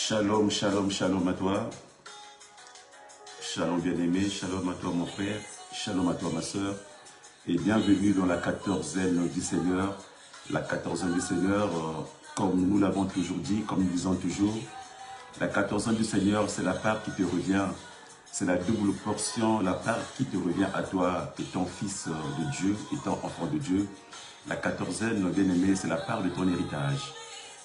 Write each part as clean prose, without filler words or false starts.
Shalom, shalom, shalom à toi. Shalom bien-aimé, shalom à toi mon frère, shalom à toi ma soeur. Et bienvenue dans la 14e du Seigneur. La 14e du Seigneur, comme nous l'avons toujours dit, comme nous disons toujours, la 14e du Seigneur, c'est la part qui te revient. C'est la double portion, la part qui te revient à toi, étant fils de Dieu, étant enfant de Dieu. La 14e, bien-aimé, c'est la part de ton héritage.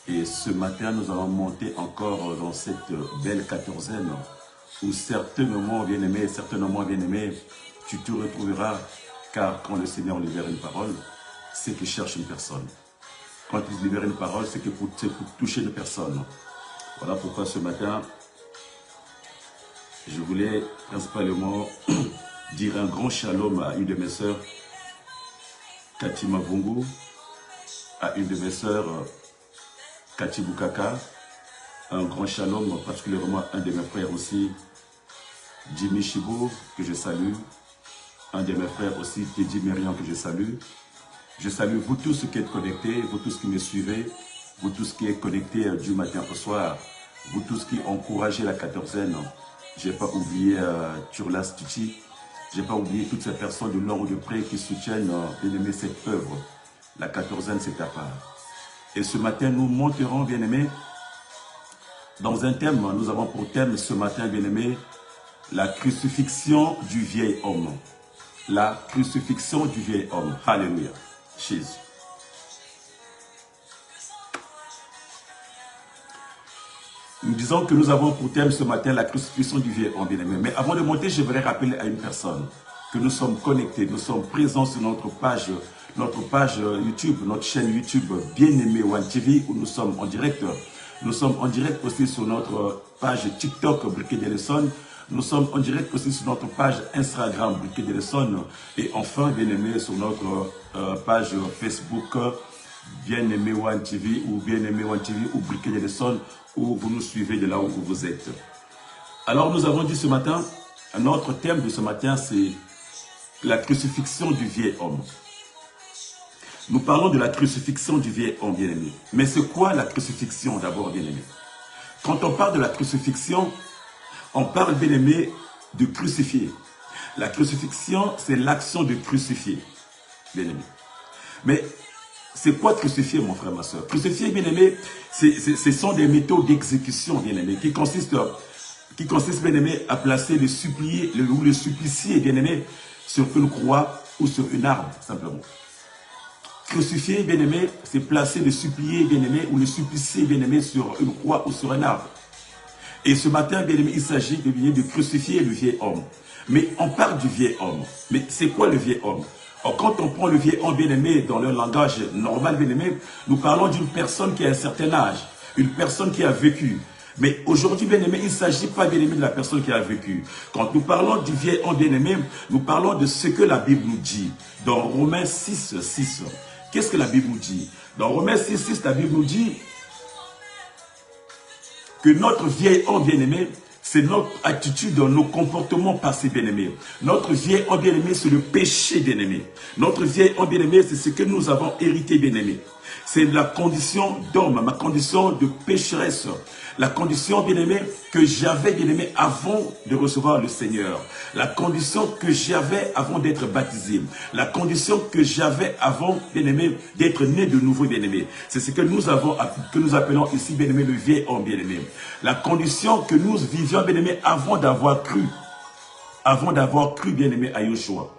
Et ce matin, nous allons monter encore dans cette belle 14e où certainement, bien-aimé, tu te retrouveras, car quand le Seigneur libère une parole, c'est qu'il cherche une personne. Quand il libère une parole, c'est pour toucher une personne. Voilà pourquoi ce matin, je voulais principalement dire un grand shalom à une de mes sœurs, Katima Bongo, à une de mes sœurs, Kati Bukaka, un grand shalom particulièrement à un de mes frères aussi, Jimmy Chibo, que je salue, un de mes frères aussi, Teddy Merian, que je salue. Je salue vous tous qui êtes connectés, vous tous qui me suivez, vous tous qui êtes connectés du matin au soir, vous tous qui encouragez la 14e. Je n'ai pas oublié Turlas Tuti, je n'ai pas oublié toutes ces personnes de loin ou de près qui soutiennent bien-aimé cette œuvre. La 14e, c'est ta part. Et ce matin, nous monterons, bien-aimés, dans un thème. Nous avons pour thème ce matin, bien-aimés, la crucifixion du vieil homme. La crucifixion du vieil homme. Alléluia. Jésus. Nous disons que nous avons pour thème ce matin la crucifixion du vieil homme, bien-aimé. Mais avant de monter, je voudrais rappeler à une personne que nous sommes connectés, nous sommes présents sur notre page YouTube, notre chaîne YouTube Bien-Aimé One TV, où nous sommes en direct. Nous sommes en direct aussi sur notre page TikTok Briquet de Lesson. Nous sommes en direct aussi sur notre page Instagram Briquet de Lesson. Et enfin, bien-aimé, sur notre page Facebook Bien-Aimé One TV ou Bien-Aimé One TV ou Briquet de Lesson, où vous nous suivez de là où vous êtes. Alors, nous avons dit ce matin, notre thème de ce matin, c'est la crucifixion du vieil homme. Nous parlons de la crucifixion du vieil homme, bien-aimé. Mais c'est quoi la crucifixion d'abord, bien-aimé? Quand on parle de la crucifixion, on parle, bien-aimé, de crucifier. La crucifixion, c'est l'action de crucifier, bien-aimé. Mais c'est quoi crucifier, mon frère, ma soeur? Crucifier, bien-aimé, ce sont des méthodes d'exécution, bien-aimé, qui consistent, bien-aimé, à placer le supplié ou le supplicié, bien-aimé, sur une croix ou sur une arme, simplement. Crucifier, bien-aimé, c'est placer le supplié, bien-aimé, ou le supplicié, bien-aimé, sur une croix ou sur un arbre. Et ce matin, bien-aimé, il s'agit de crucifier le vieil homme. Mais on parle du vieil homme. Mais c'est quoi le vieil homme? Alors, quand on prend le vieil homme, bien-aimé, dans le langage normal, bien-aimé, nous parlons d'une personne qui a un certain âge, une personne qui a vécu. Mais aujourd'hui, bien-aimé, il ne s'agit pas, bien-aimé, de la personne qui a vécu. Quand nous parlons du vieil homme, bien-aimé, nous parlons de ce que la Bible nous dit. Dans Romains 6, 6. Qu'est-ce que la Bible nous dit? Dans Romains 6, 6, la Bible nous dit que notre vieil homme, bien-aimé, c'est notre attitude, nos comportements passés, bien-aimé. Notre vieil homme, bien-aimé, c'est le péché, bien-aimé. Notre vieil homme, bien-aimé, c'est ce que nous avons hérité, bien-aimé. C'est la condition d'homme, ma condition de pécheresse. La condition, bien-aimé, que j'avais, bien-aimé, avant de recevoir le Seigneur. La condition que j'avais avant d'être baptisé. La condition que j'avais avant, bien-aimé, d'être né de nouveau, bien-aimé. C'est ce que nous appelons ici, bien-aimé, le vieil homme, bien-aimé. La condition que nous vivions, bien-aimé, avant d'avoir cru. Avant d'avoir cru, bien-aimé, à Yeshua.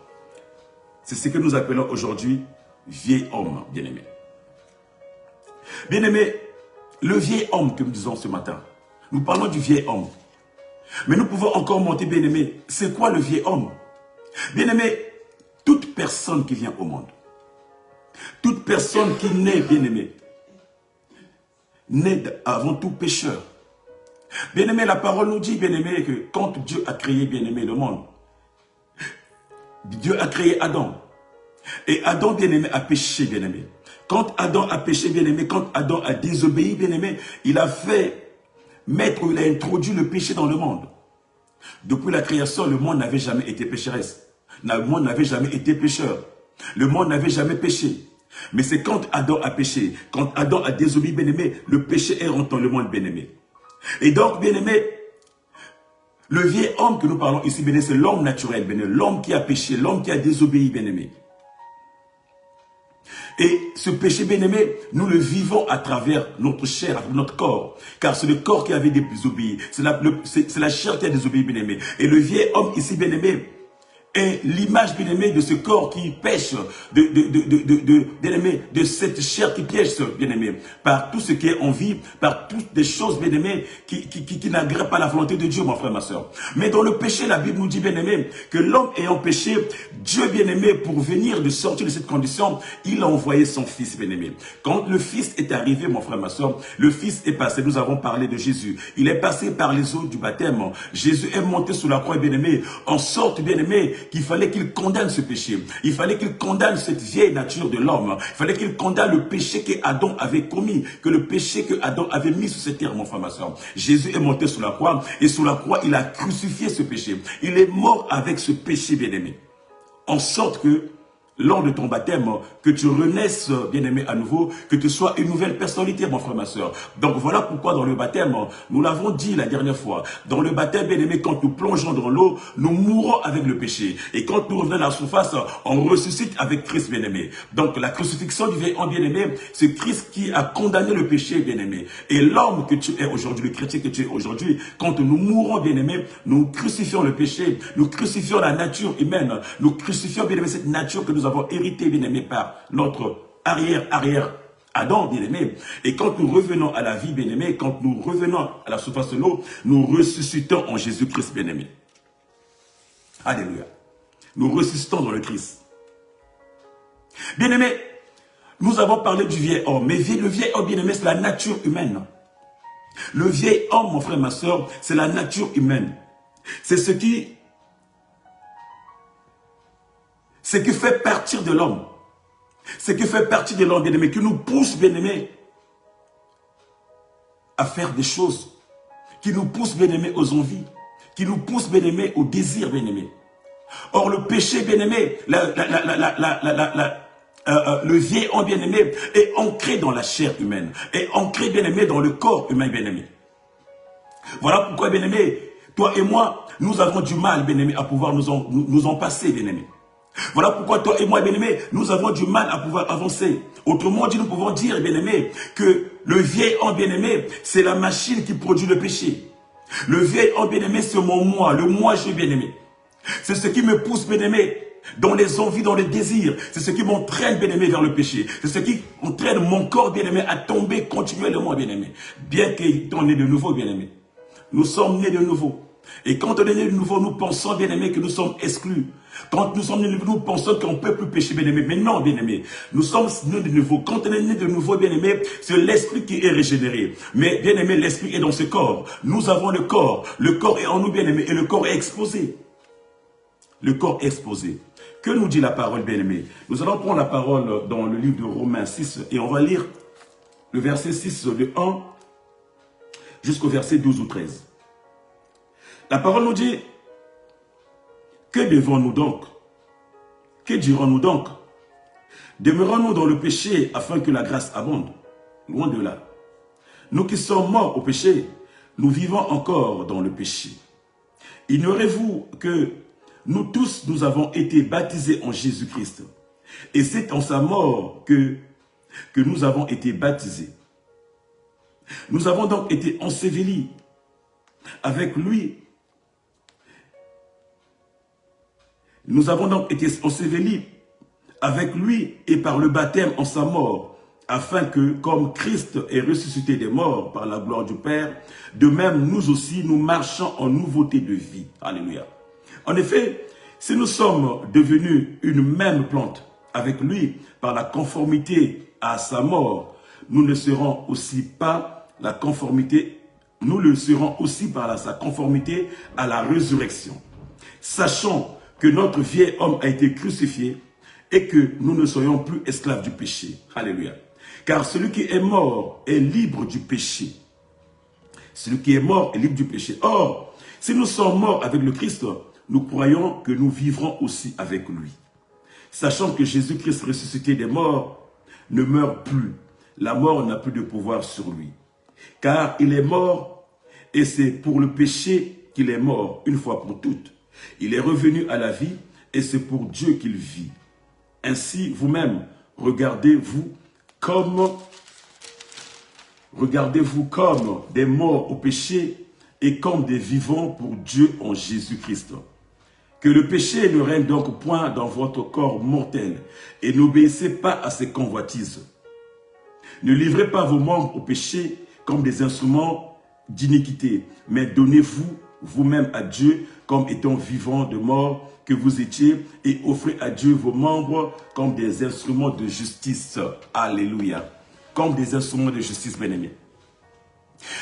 C'est ce que nous appelons aujourd'hui vieil homme, bien-aimé. Bien-aimé, le vieil homme que nous disons ce matin, nous parlons du vieil homme. Mais nous pouvons encore monter, bien-aimé, c'est quoi le vieil homme? Bien-aimé, toute personne qui vient au monde, toute personne qui naît, bien-aimé, naît avant tout pécheur. Bien-aimé, la parole nous dit, bien-aimé, que quand Dieu a créé, bien-aimé, le monde, Dieu a créé Adam. Et Adam, bien-aimé, a péché, bien-aimé. Quand Adam a péché, bien-aimé, quand Adam a désobéi, bien-aimé, il a introduit le péché dans le monde. Depuis la création, le monde n'avait jamais été pécheresse. Le monde n'avait jamais été pécheur. Le monde n'avait jamais péché. Mais c'est quand Adam a péché, quand Adam a désobéi, bien-aimé, le péché est rentré dans le monde, bien-aimé. Et donc, bien-aimé, le vieil homme que nous parlons ici, bien-aimé, c'est l'homme naturel, bien-aimé, l'homme qui a péché, l'homme qui a désobéi, bien-aimé. Et ce péché, bien-aimé, nous le vivons à travers notre chair, à travers notre corps. Car c'est le corps qui avait désobéi. C'est la chair qui a désobéi, bien-aimé. Et le vieil homme ici, bien-aimé, est l'image, bien-aimé, de ce corps qui pêche, bien-aimé, de cette chair qui pêche, bien-aimé, par tout ce qui est en vie, par toutes les choses, bien-aimé, qui n'agréent pas la volonté de Dieu, mon frère, ma soeur. Mais dans le péché, la Bible nous dit, bien-aimé, que l'homme ayant péché, Dieu, bien-aimé, pour venir de sortir de cette condition, il a envoyé son fils, bien-aimé. Quand le fils est arrivé, mon frère, ma soeur, le fils est passé, nous avons parlé de Jésus. Il est passé par les eaux du baptême. Jésus est monté sur la croix, bien-aimé, en sorte, bien-aimé, qu'il fallait qu'il condamne ce péché. Il fallait qu'il condamne cette vieille nature de l'homme. Il fallait qu'il condamne le péché que Adam avait commis, que le péché que Adam avait mis sur cette terre, mon frère, ma soeur. Jésus est monté sur la croix, et sur la croix, il a crucifié ce péché. Il est mort avec ce péché, bien-aimé. En sorte que, lors de ton baptême, que tu renaisses, bien-aimé, à nouveau, que tu sois une nouvelle personnalité, mon frère, ma soeur. Donc voilà pourquoi dans le baptême, nous l'avons dit la dernière fois, dans le baptême, bien-aimé, quand nous plongeons dans l'eau, nous mourons avec le péché. Et quand nous revenons à la surface, on ressuscite avec Christ, bien-aimé. Donc la crucifixion du vieil homme, bien-aimé, c'est Christ qui a condamné le péché, bien-aimé. Et l'homme que tu es aujourd'hui, le chrétien que tu es aujourd'hui, quand nous mourons, bien-aimé, nous crucifions le péché, nous crucifions la nature humaine, nous crucifions, bien-aimé, cette nature que nous avons hérité, bien-aimé, par notre arrière Adam, bien-aimé. Et quand nous revenons à la vie, bien-aimé, quand nous revenons à la surface de l'eau, nous ressuscitons en Jésus-Christ, bien-aimé. Alléluia. Nous ressuscitons dans le Christ. Bien-aimé, nous avons parlé du vieil homme, mais le vieil homme, bien-aimé, c'est la nature humaine. Le vieil homme, mon frère, ma soeur, c'est la nature humaine. C'est ce qui fait partir de l'homme. Ce qui fait partie de l'homme, bien-aimé, qui nous pousse, bien-aimé, à faire des choses, qui nous pousse, bien-aimé, aux envies, qui nous pousse, bien-aimé, au désir, bien-aimé. Or, le péché, bien-aimé, le vieil homme, bien-aimé, est ancré dans la chair humaine, est ancré, bien-aimé, dans le corps humain, bien-aimé. Voilà pourquoi, bien-aimé, toi et moi, nous avons du mal, bien-aimé, à pouvoir nous en passer, bien-aimé. Voilà pourquoi toi et moi, bien-aimé, nous avons du mal à pouvoir avancer. Autrement dit, nous pouvons dire, bien-aimé, que le vieil homme, bien-aimé, c'est la machine qui produit le péché. Le vieil homme, bien-aimé, c'est mon moi, le moi-je, bien-aimé. C'est ce qui me pousse, bien-aimé, dans les envies, dans les désirs. C'est ce qui m'entraîne, bien-aimé, vers le péché. C'est ce qui entraîne mon corps, bien-aimé, à tomber continuellement, bien-aimé. Bien qu'on est de nouveau, bien-aimé. Nous sommes nés de nouveau. Et quand on est né de nouveau, nous pensons, bien-aimé, que nous sommes exclus. Quand nous sommes nés de nouveau, nous pensons qu'on ne peut plus pécher, bien-aimé. Mais non, bien-aimé, nous sommes nés de nouveau. Quand on est né de nouveau, bien-aimé, c'est l'esprit qui est régénéré. Mais, bien-aimé, l'esprit est dans ce corps. Nous avons le corps. Le corps est en nous, bien-aimé, et le corps est exposé. Le corps est exposé. Que nous dit la parole, bien-aimé? Nous allons prendre la parole dans le livre de Romains 6 et on va lire le verset 6 de 1 jusqu'au verset 12 ou 13. La parole nous dit, que devons-nous donc? Que dirons-nous donc? Demeurons-nous dans le péché afin que la grâce abonde? Loin de là. Nous qui sommes morts au péché, nous vivons encore dans le péché. Ignorez-vous que nous tous, nous avons été baptisés en Jésus-Christ. Et c'est en sa mort que nous avons été baptisés. Nous avons donc été ensevelis avec lui. Nous avons donc été ensevelis avec lui et par le baptême en sa mort, afin que, comme Christ est ressuscité des morts par la gloire du Père, de même nous aussi, nous marchons en nouveauté de vie. Alléluia. En effet, si nous sommes devenus une même plante avec lui par la conformité à sa mort, nous le serons aussi par la conformité, nous le serons aussi par sa conformité à la résurrection. Sachant que notre vieil homme a été crucifié et que nous ne soyons plus esclaves du péché. Alléluia. Car celui qui est mort est libre du péché. Celui qui est mort est libre du péché. Or, si nous sommes morts avec le Christ, nous croyons que nous vivrons aussi avec lui. Sachant que Jésus-Christ ressuscité des morts ne meurt plus. La mort n'a plus de pouvoir sur lui. Car il est mort et c'est pour le péché qu'il est mort une fois pour toutes. Il est revenu à la vie et c'est pour Dieu qu'il vit. Ainsi, vous-même, regardez-vous comme des morts au péché et comme des vivants pour Dieu en Jésus-Christ. Que le péché ne règne donc point dans votre corps mortel et n'obéissez pas à ses convoitises. Ne livrez pas vos membres au péché comme des instruments d'iniquité, mais donnez-vous vous-même à Dieu comme étant vivants de mort que vous étiez et offrez à Dieu vos membres comme des instruments de justice. Alléluia. Comme des instruments de justice, bien-aimés.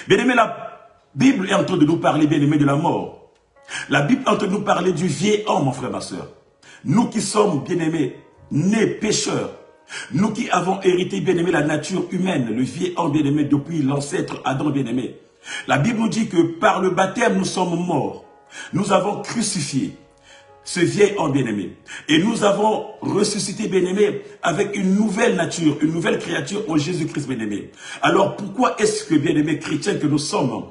Bien-aimés, la Bible est en train de nous parler, bien-aimés, de la mort. La Bible est en train de nous parler du vieil homme, mon frère, ma soeur. Nous qui sommes, bien-aimés, nés pécheurs, nous qui avons hérité, bien-aimés, la nature humaine, le vieil homme, bien-aimé, depuis l'ancêtre Adam, bien-aimé. La Bible nous dit que par le baptême, nous sommes morts. Nous avons crucifié ce vieil homme bien-aimé. Et nous avons ressuscité bien-aimé avec une nouvelle nature, une nouvelle créature en Jésus-Christ bien-aimé. Alors pourquoi est-ce que bien-aimé chrétiens que nous sommes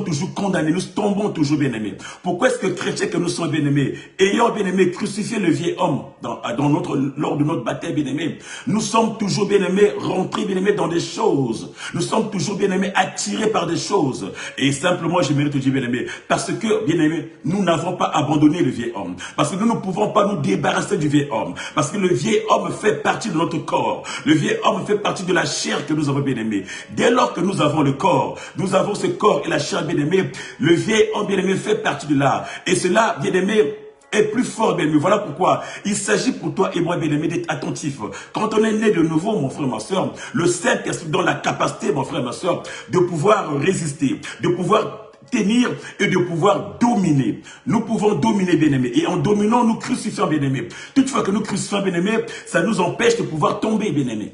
toujours condamnés, nous tombons toujours bien-aimés? Pourquoi est-ce que chrétiens que nous sommes bien-aimés, ayant bien-aimé crucifié le vieil homme lors de notre baptême bien-aimé, nous sommes toujours bien-aimés rentrés bien-aimés dans des choses. Nous sommes toujours bien-aimés attirés par des choses. Et simplement je mérite de dire bien-aimé, parce que bien-aimé, nous n'avons pas abandonné le vieil homme. Parce que nous ne pouvons pas nous débarrasser du vieil homme. Parce que le vieil homme fait partie de notre corps. Le vieil homme fait partie de la chair que nous avons bien-aimé. Dès lors que nous avons le corps, nous avons ce corps et la chair bien-aimé, le vieil homme bien-aimé fait partie de là. Et cela, bien-aimé, est plus fort, bien-aimé. Voilà pourquoi il s'agit pour toi et moi, bien-aimé, d'être attentif. Quand on est né de nouveau, mon frère, ma soeur, le Saint-Esprit donne la capacité, mon frère, ma soeur, de pouvoir résister, de pouvoir tenir et de pouvoir dominer. Nous pouvons dominer, bien-aimé. Et en dominant, nous crucifions, bien-aimé. Toutefois que nous crucifions, bien-aimé, ça nous empêche de pouvoir tomber, bien-aimé.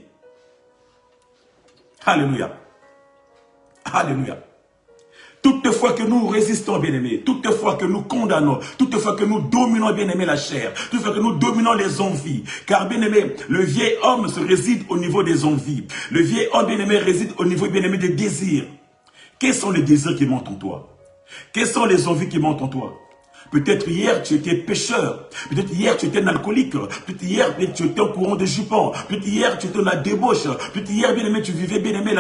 Alléluia. Alléluia. Toutefois que nous résistons, bien-aimés, toutefois que nous condamnons, toutefois que nous dominons, bien-aimé, la chair, toutefois que nous dominons les envies, car, bien-aimé, le vieil homme se réside au niveau des envies. Le vieil homme, bien-aimé, réside au niveau, bien-aimé, des désirs. Quels sont les désirs qui montent en toi? Quelles sont les envies qui montent en toi? Peut-être hier, tu étais pécheur. Peut-être hier, tu étais un alcoolique. Peut-être hier, tu étais au courant des jupons. Peut-être hier, tu étais dans la débauche. Peut-être hier, bien-aimé, tu vivais, bien-aimé,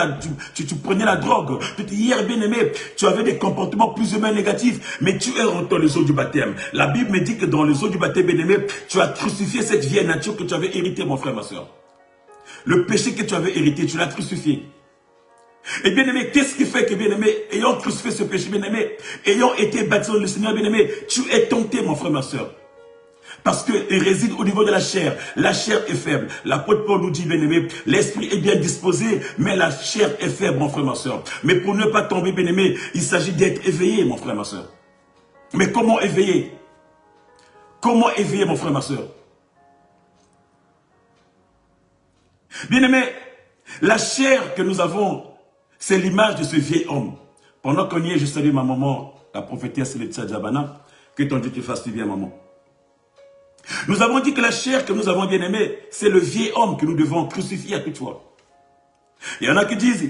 tu prenais la drogue. Peut-être hier, bien-aimé, tu avais des comportements plus ou moins négatifs. Mais tu es rentré dans les eaux du baptême. La Bible me dit que dans les eaux du baptême, bien-aimé, tu as crucifié cette vieille nature que tu avais héritée, mon frère, ma soeur. Le péché que tu avais hérité, tu l'as crucifié. Et bien aimé, qu'est-ce qui fait que bien aimé, ayant crucifié ce péché, bien aimé, ayant été baptisé dans le Seigneur, bien aimé, tu es tenté, mon frère, ma soeur. Parce qu'il réside au niveau de la chair. La chair est faible. L'apôtre Paul nous dit, bien aimé, l'esprit est bien disposé, mais la chair est faible, mon frère, ma soeur. Mais pour ne pas tomber, bien aimé, il s'agit d'être éveillé, mon frère, ma soeur. Mais comment éveiller? Comment éveiller, mon frère, ma soeur? Bien aimé, la chair que nous avons, c'est l'image de ce vieil homme. Pendant qu'on y est, je salue ma maman, la prophétesse Letsa Djabana. Que ton Dieu te fasse du bien, maman. Nous avons dit que la chair que nous avons bien aimée, c'est le vieil homme que nous devons crucifier à toute fois. Il y en a qui disent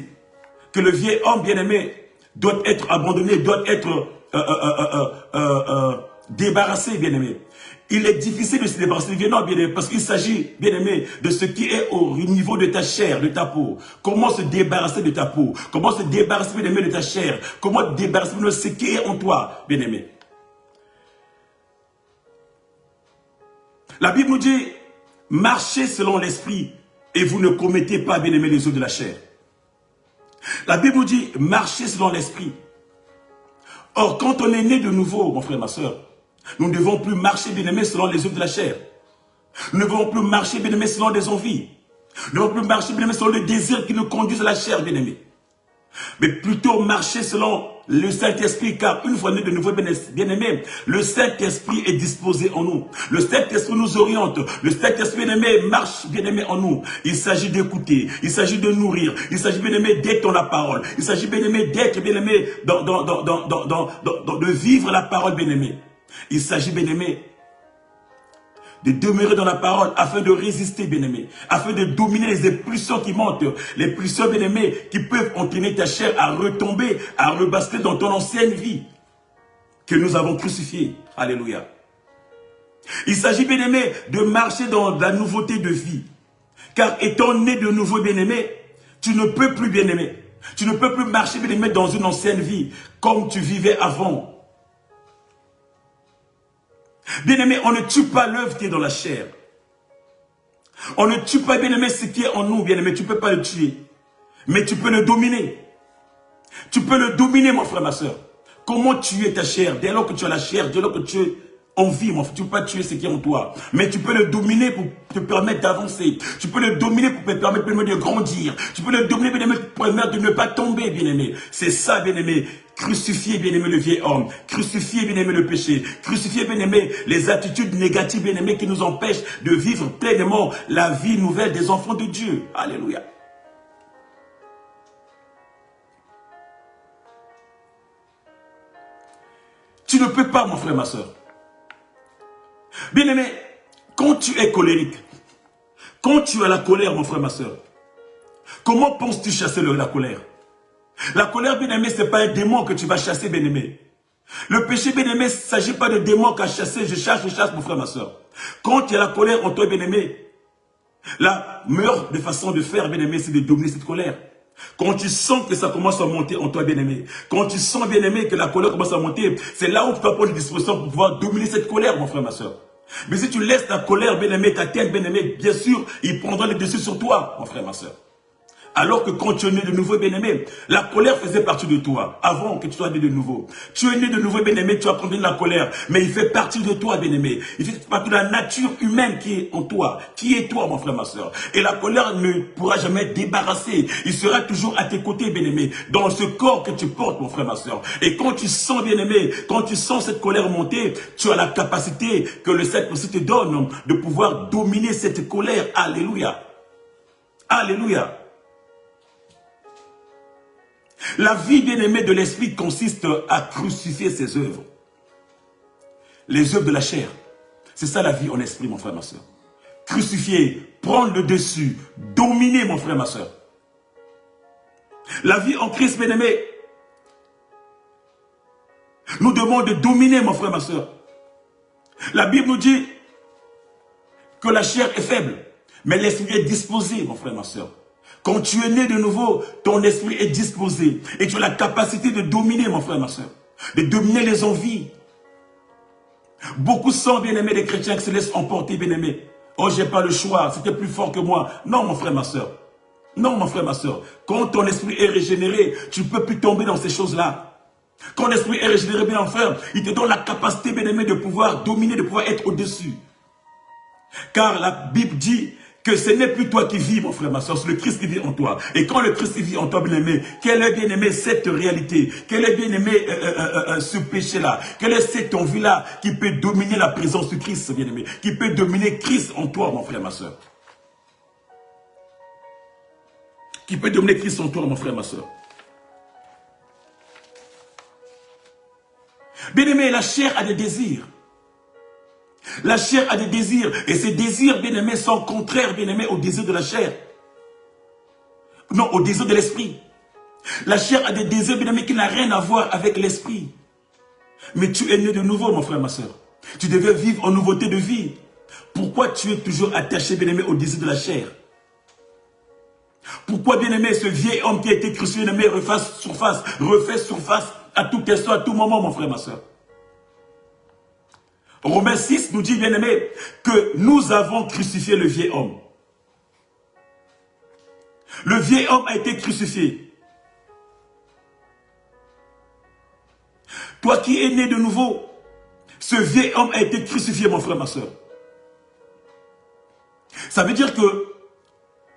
que le vieil homme bien aimé doit être abandonné, doit être débarrassé, bien aimé. Il est difficile de se débarrasser du vieil homme, bien aimé, parce qu'il s'agit, bien aimé, de ce qui est au niveau de ta chair, de ta peau. Comment se débarrasser de ta peau? Comment se débarrasser, bien aimé, de ta chair? Comment débarrasser de ce qui est en toi, bien aimé? La Bible nous dit, marchez selon l'esprit et vous ne commettez pas, bien aimé, les œuvres de la chair. La Bible nous dit, marchez selon l'esprit. Or, quand on est né de nouveau, mon frère, ma soeur, nous ne devons plus marcher, bien aimé, selon les œuvres de la chair. Nous ne devons plus marcher, bien aimé, selon des envies. Nous ne devons plus marcher, bien aimé, selon les désirs qui nous conduisent à la chair, bien aimé. Mais plutôt marcher selon le Saint-Esprit, car une fois né de nouveau, bien aimé, le Saint-Esprit est disposé en nous. Le Saint-Esprit nous oriente. Le Saint-Esprit, bien aimé, marche, bien aimé, en nous. Il s'agit d'écouter, il s'agit de nourrir, il s'agit, bien aimé, d'être dans la parole. Il s'agit, bien aimé, d'être, bien aimé, de vivre la parole, bien aimé. Il s'agit, bien aimé, de demeurer dans la parole, afin de résister, bien-aimé, afin de dominer les pulsions qui montent, les pulsions, bien-aimé, qui peuvent entraîner ta chair à retomber, à rebasculer dans ton ancienne vie, que nous avons crucifiée. Alléluia. Il s'agit, bien-aimé, de marcher dans la nouveauté de vie. Car étant né de nouveau, bien-aimé, tu ne peux plus, bien-aimé, tu ne peux plus marcher, bien-aimé, dans une ancienne vie, comme tu vivais avant. Bien-aimé, on ne tue pas l'œuvre qui est dans la chair. On ne tue pas, bien-aimé, ce qui est en nous, bien-aimé. Tu ne peux pas le tuer. Mais tu peux le dominer. Tu peux le dominer, mon frère, ma soeur. Comment tuer ta chair? Dès lors que tu as la chair, dès lors que tu es en vie, mon frère, tu ne peux pas tuer ce qui est en toi. Mais tu peux le dominer pour te permettre d'avancer. Tu peux le dominer pour te permettre de grandir. Tu peux le dominer pour te permettre de ne pas tomber, bien-aimé. C'est ça, bien-aimé. Crucifier, bien-aimé, le vieil homme. Crucifier, bien-aimé, le péché. Crucifier, bien-aimé, les attitudes négatives, bien-aimé, qui nous empêchent de vivre pleinement la vie nouvelle des enfants de Dieu. Alléluia. Tu ne peux pas, mon frère, ma soeur. Bien-aimé, quand tu es colérique, quand tu as la colère, mon frère, ma soeur, comment penses-tu chasser la colère? La colère, bien-aimé, ce n'est pas un démon que tu vas chasser, bien-aimé. Le péché, bien-aimé, il ne s'agit pas de démon qu'à chasser, je chasse, mon frère, ma soeur. Quand tu as la colère en toi, bien-aimé, la meilleure de façon de faire, bien-aimé, c'est de dominer cette colère. Quand tu sens que ça commence à monter en toi, bien-aimé, quand tu sens, bien-aimé, que la colère commence à monter, c'est là où tu vas prendre des dispositions pour pouvoir dominer cette colère, mon frère, ma soeur. Mais si tu laisses ta colère, bien-aimé, t'atteindre, bien-aimé, bien sûr, il prendra le dessus sur toi, mon frère, ma soeur. Alors que quand tu es né de nouveau, bien-aimé, la colère faisait partie de toi, avant que tu sois né de nouveau. Tu es né de nouveau, bien-aimé, tu as compris la colère, mais il fait partie de toi, bien-aimé. Il fait partie de la nature humaine qui est en toi, qui est toi, mon frère, ma soeur. Et la colère ne pourra jamais être débarrassée. Il sera toujours à tes côtés, bien-aimé, dans ce corps que tu portes, mon frère, ma soeur. Et quand tu sens, bien-aimé, quand tu sens cette colère monter, tu as la capacité que le Saint-Esprit te donne de pouvoir dominer cette colère. Alléluia. Alléluia. La vie, bien-aimée, de l'esprit consiste à crucifier ses œuvres. Les œuvres de la chair. C'est ça la vie en esprit, mon frère, ma soeur. Crucifier, prendre le dessus, dominer, mon frère, ma soeur. La vie en Christ, bien-aimé, nous demande de dominer, mon frère, ma soeur. La Bible nous dit que la chair est faible, mais l'esprit est disposé, mon frère, ma soeur. Quand tu es né de nouveau, ton esprit est disposé. Et tu as la capacité de dominer, mon frère, ma soeur. De dominer les envies. Beaucoup sont, bien-aimés, des chrétiens qui se laissent emporter, bien-aimés. Oh, j'ai pas le choix, c'était plus fort que moi. Non, mon frère, ma soeur. Non, mon frère, ma soeur. Quand ton esprit est régénéré, tu ne peux plus tomber dans ces choses-là. Quand ton esprit est régénéré, bien frère, il te donne la capacité, bien-aimé, de pouvoir dominer, de pouvoir être au-dessus. Car la Bible dit que ce n'est plus toi qui vis, mon frère, ma soeur, c'est le Christ qui vit en toi. Et quand le Christ vit en toi, bien-aimé, quelle est, bien-aimé, cette réalité? Quel est, bien-aimé, ce péché-là? Quelle est cette envie-là qui peut dominer la présence du Christ, bien-aimé? Qui peut dominer Christ en toi, mon frère, ma soeur? Qui peut dominer Christ en toi, mon frère, ma soeur? Bien-aimé, la chair a des désirs. La chair a des désirs. Et ces désirs, bien-aimés, sont contraires, bien-aimés, aux désirs de la chair. Non, aux désirs de l'esprit. La chair a des désirs, bien-aimés, qui n'ont rien à voir avec l'esprit. Mais tu es né de nouveau, mon frère, ma soeur. Tu devais vivre en nouveauté de vie. Pourquoi tu es toujours attaché, bien-aimé, aux désirs de la chair? Pourquoi, bien-aimé, ce vieil homme qui a été crucifié, bien-aimé, refait surface à tout instant, à tout moment, mon frère, ma soeur? Romains 6 nous dit, bien-aimé, que nous avons crucifié le vieil homme. Le vieil homme a été crucifié. Toi qui es né de nouveau, ce vieil homme a été crucifié, mon frère, ma soeur. Ça veut dire que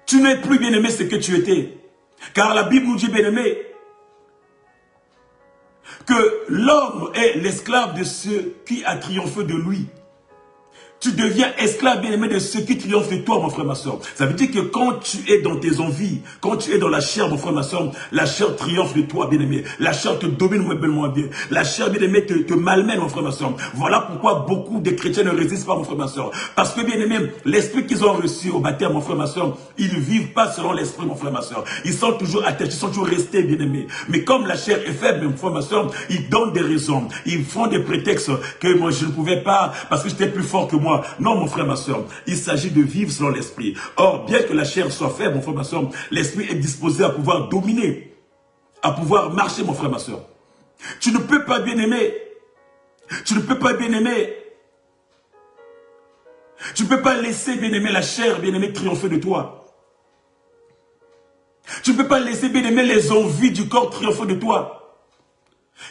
tu n'es plus, bien-aimé, ce que tu étais. Car la Bible nous dit, bien-aimé, que l'homme est l'esclave de ceux qui a triomphé de lui. Tu deviens esclave, bien-aimé, de ce qui triomphe de toi, mon frère, ma soeur. Ça veut dire que quand tu es dans tes envies, quand tu es dans la chair, mon frère, ma soeur, la chair triomphe de toi, bien-aimé. La chair te domine, mon bien. La chair, bien-aimé, te malmène, mon frère, ma soeur. Voilà pourquoi beaucoup de chrétiens ne résistent pas, mon frère, ma soeur. Parce que, bien-aimé, l'esprit qu'ils ont reçu au baptême, mon frère, ma soeur, ils ne vivent pas selon l'esprit, mon frère, ma soeur. Ils sont toujours attachés, ils sont toujours restés, bien-aimés. Mais comme la chair est faible, mon frère, ma soeur, ils donnent des raisons. Ils font des prétextes que moi, je ne pouvais pas, parce que j'étais plus fort que moi. Non, mon frère, ma soeur, il s'agit de vivre selon l'esprit. Or, bien que la chair soit faible, mon frère, ma soeur, l'esprit est disposé à pouvoir dominer, à pouvoir marcher, mon frère, ma soeur. Tu ne peux pas, bien-aimer, tu ne peux pas, bien-aimer, tu ne peux pas laisser, bien-aimer, la chair, bien-aimer, triompher de toi. Tu ne peux pas laisser, bien-aimer, les envies du corps triompher de toi.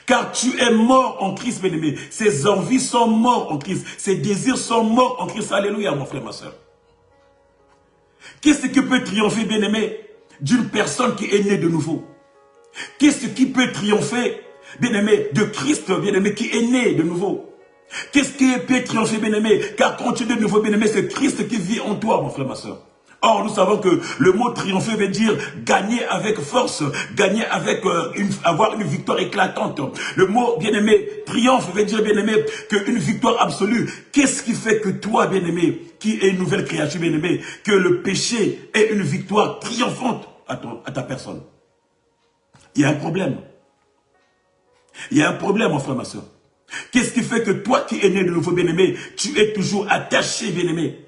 Car tu es mort en Christ, bien-aimé. Ces envies sont mortes en Christ. Ces désirs sont morts en Christ. Alléluia, mon frère, ma soeur. Qu'est-ce qui peut triompher, bien-aimé, d'une personne qui est née de nouveau? Qu'est-ce qui peut triompher, bien-aimé, de Christ, bien-aimé, qui est né de nouveau? Qu'est-ce qui peut triompher, bien-aimé? Car quand tu es de nouveau, bien-aimé, c'est Christ qui vit en toi, mon frère, ma soeur. Or, nous savons que le mot triompher veut dire gagner avec force, gagner avec avoir une victoire éclatante. Le mot, bien-aimé, triomphe veut dire, bien-aimé, qu'une victoire absolue. Qu'est-ce qui fait que toi, bien-aimé, qui est une nouvelle créature, bien-aimé, que le péché est une victoire triomphante à ta personne? Il y a un problème. Il y a un problème, mon frère, ma soeur. Qu'est-ce qui fait que toi qui es né de nouveau, bien-aimé, tu es toujours attaché, bien-aimé?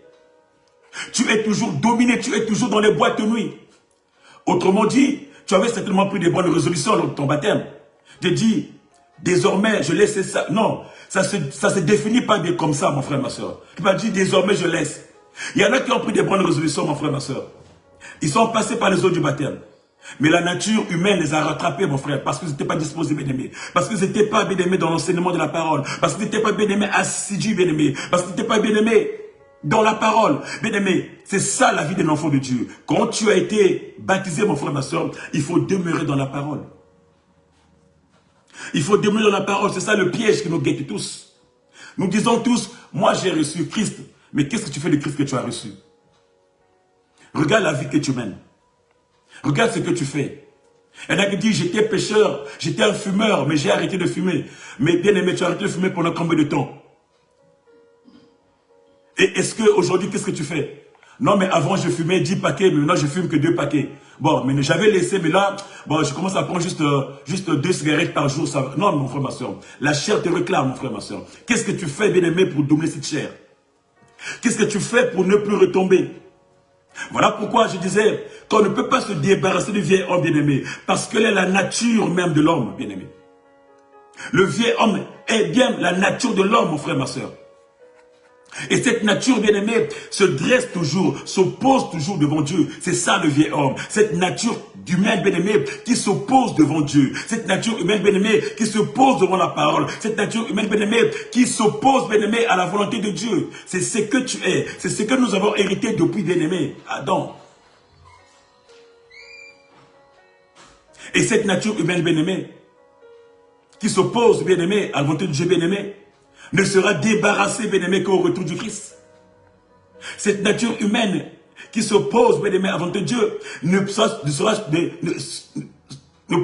Tu es toujours dominé, tu es toujours dans les boîtes de nuit. Autrement dit, tu avais certainement pris des bonnes résolutions lors de ton baptême. Tu te dis, désormais, je laisse ça. Non, ça se définit pas comme ça, mon frère, ma soeur. Tu vas dire, désormais, je laisse. Il y en a qui ont pris des bonnes résolutions, mon frère, ma soeur. Ils sont passés par les eaux du baptême. Mais la nature humaine les a rattrapés, mon frère, parce qu'ils n'étaient pas disposés, bien-aimés. Parce qu'ils n'étaient pas bien-aimés dans l'enseignement de la parole. Parce qu'ils n'étaient pas bien-aimés assidus, bien-aimés. Parce qu'ils n'étaient pas bien-aimés dans la parole. Bien-aimé, c'est ça la vie d'un enfant de Dieu. Quand tu as été baptisé, mon frère, ma soeur, il faut demeurer dans la parole. Il faut demeurer dans la parole. C'est ça le piège qui nous guette tous. Nous disons tous, moi j'ai reçu Christ. Mais qu'est-ce que tu fais de Christ que tu as reçu? Regarde la vie que tu mènes. Regarde ce que tu fais. Il y en a qui disent, j'étais pécheur, j'étais un fumeur, mais j'ai arrêté de fumer. Mais bien aimé, tu as arrêté de fumer pendant combien de temps? Et est-ce qu'aujourd'hui, qu'est-ce que tu fais? Non, mais avant, je fumais 10 paquets, mais maintenant, je fume que 2 paquets. Bon, mais j'avais laissé, mais là, bon, je commence à prendre juste 2 cigarettes par jour. Ça... Non, mon frère, ma soeur. La chair te réclame, mon frère, ma soeur. Qu'est-ce que tu fais, bien aimé, pour doubler cette chair? Qu'est-ce que tu fais pour ne plus retomber? Voilà pourquoi je disais qu'on ne peut pas se débarrasser du vieil homme, bien aimé, parce qu'elle est la nature même de l'homme, bien aimé. Le vieil homme est bien la nature de l'homme, mon frère, ma soeur. Et cette nature bien-aimée se dresse toujours, s'oppose toujours devant Dieu. C'est ça le vieil homme. Cette nature humaine bien-aimée qui s'oppose devant Dieu. Cette nature humaine bien-aimée qui s'oppose devant la parole. Cette nature humaine bien-aimée qui s'oppose bien-aimée à la volonté de Dieu. C'est ce que tu es. C'est ce que nous avons hérité depuis bien-aimé Adam. Et cette nature humaine bien-aimée qui s'oppose bien-aimé à la volonté de Dieu bien-aimé ne sera débarrassé, bien-aimé, qu'au retour du Christ. Cette nature humaine qui s'oppose, bien-aimé, à la volonté de Dieu, ne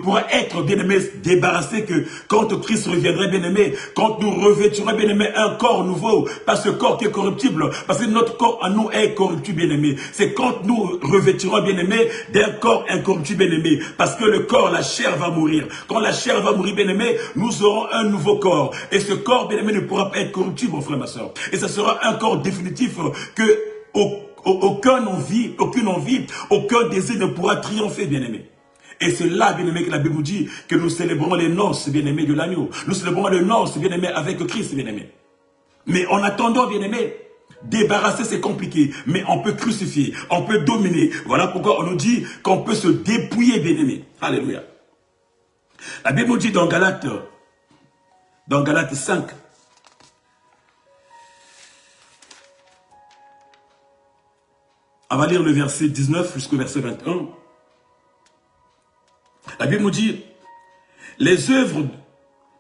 pourra être, bien-aimé, débarrassé que quand Christ reviendrait, bien-aimé, quand nous revêtirons, bien-aimé, un corps nouveau, pas ce corps qui est corruptible, parce que notre corps à nous est corruptible, bien-aimé. C'est quand nous revêtirons, bien-aimé, d'un corps incorruptible, bien-aimé, parce que le corps, la chair va mourir. Quand la chair va mourir, bien-aimé, nous aurons un nouveau corps. Et ce corps, bien-aimé, ne pourra pas être corruptible, mon frère, ma soeur. Et ce sera un corps définitif que aucune envie, aucun désir ne pourra triompher, bien-aimé. Et c'est là, bien-aimé, que la Bible nous dit que nous célébrons les noces, bien-aimé, de l'agneau. Nous célébrons les noces, bien-aimé, avec Christ, bien-aimé. Mais en attendant, bien-aimé, débarrasser, c'est compliqué. Mais on peut crucifier, on peut dominer. Voilà pourquoi on nous dit qu'on peut se dépouiller, bien-aimé. Alléluia. La Bible nous dit dans Galates 5, on va lire le verset 19 jusqu'au verset 21. La Bible nous dit, les œuvres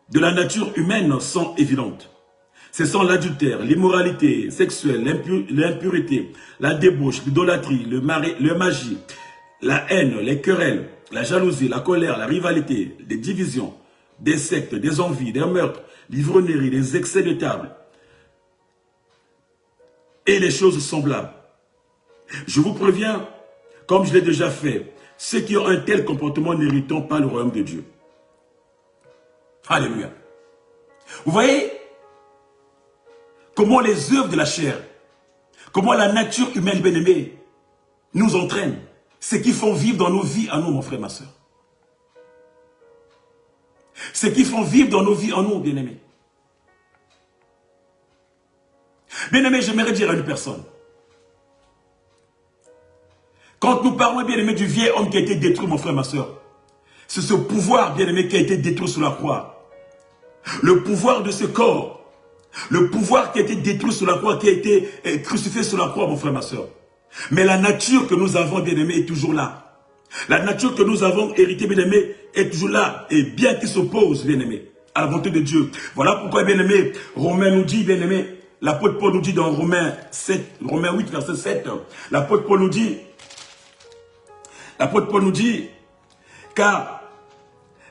de la nature humaine sont évidentes. Ce sont l'adultère, l'immoralité sexuelle, l'impureté, la débauche, l'idolâtrie, le magie, la haine, les querelles, la jalousie, la colère, la rivalité, les divisions, des sectes, des envies, des meurtres, l'ivrognerie, les excès de table et les choses semblables. Je vous préviens, comme je l'ai déjà fait, ceux qui ont un tel comportement n'héritent pas le royaume de Dieu. Alléluia. Vous voyez comment les œuvres de la chair, comment la nature humaine bien-aimée nous entraîne, ce qui font vivre dans nos vies à nous, mon frère, ma soeur. Ce qui font vivre dans nos vies en nous, bien-aimés. Bien-aimés, j'aimerais dire à une personne, quand nous parlons, bien-aimés, du vieil homme qui a été détruit, mon frère, ma soeur, c'est ce pouvoir, bien-aimé, qui a été détruit sur la croix. Le pouvoir de ce corps, le pouvoir qui a été détruit sur la croix, qui a été crucifié sur la croix, mon frère, ma soeur. Mais la nature que nous avons, bien-aimé, est toujours là. La nature que nous avons héritée, bien-aimé, est toujours là. Et bien qu'il s'oppose, bien-aimé, à la volonté de Dieu. Voilà pourquoi, bien-aimé, Romain nous dit, bien-aimé, l'apôtre Paul nous dit dans Romains 8, verset 7, l'apôtre Paul nous dit, car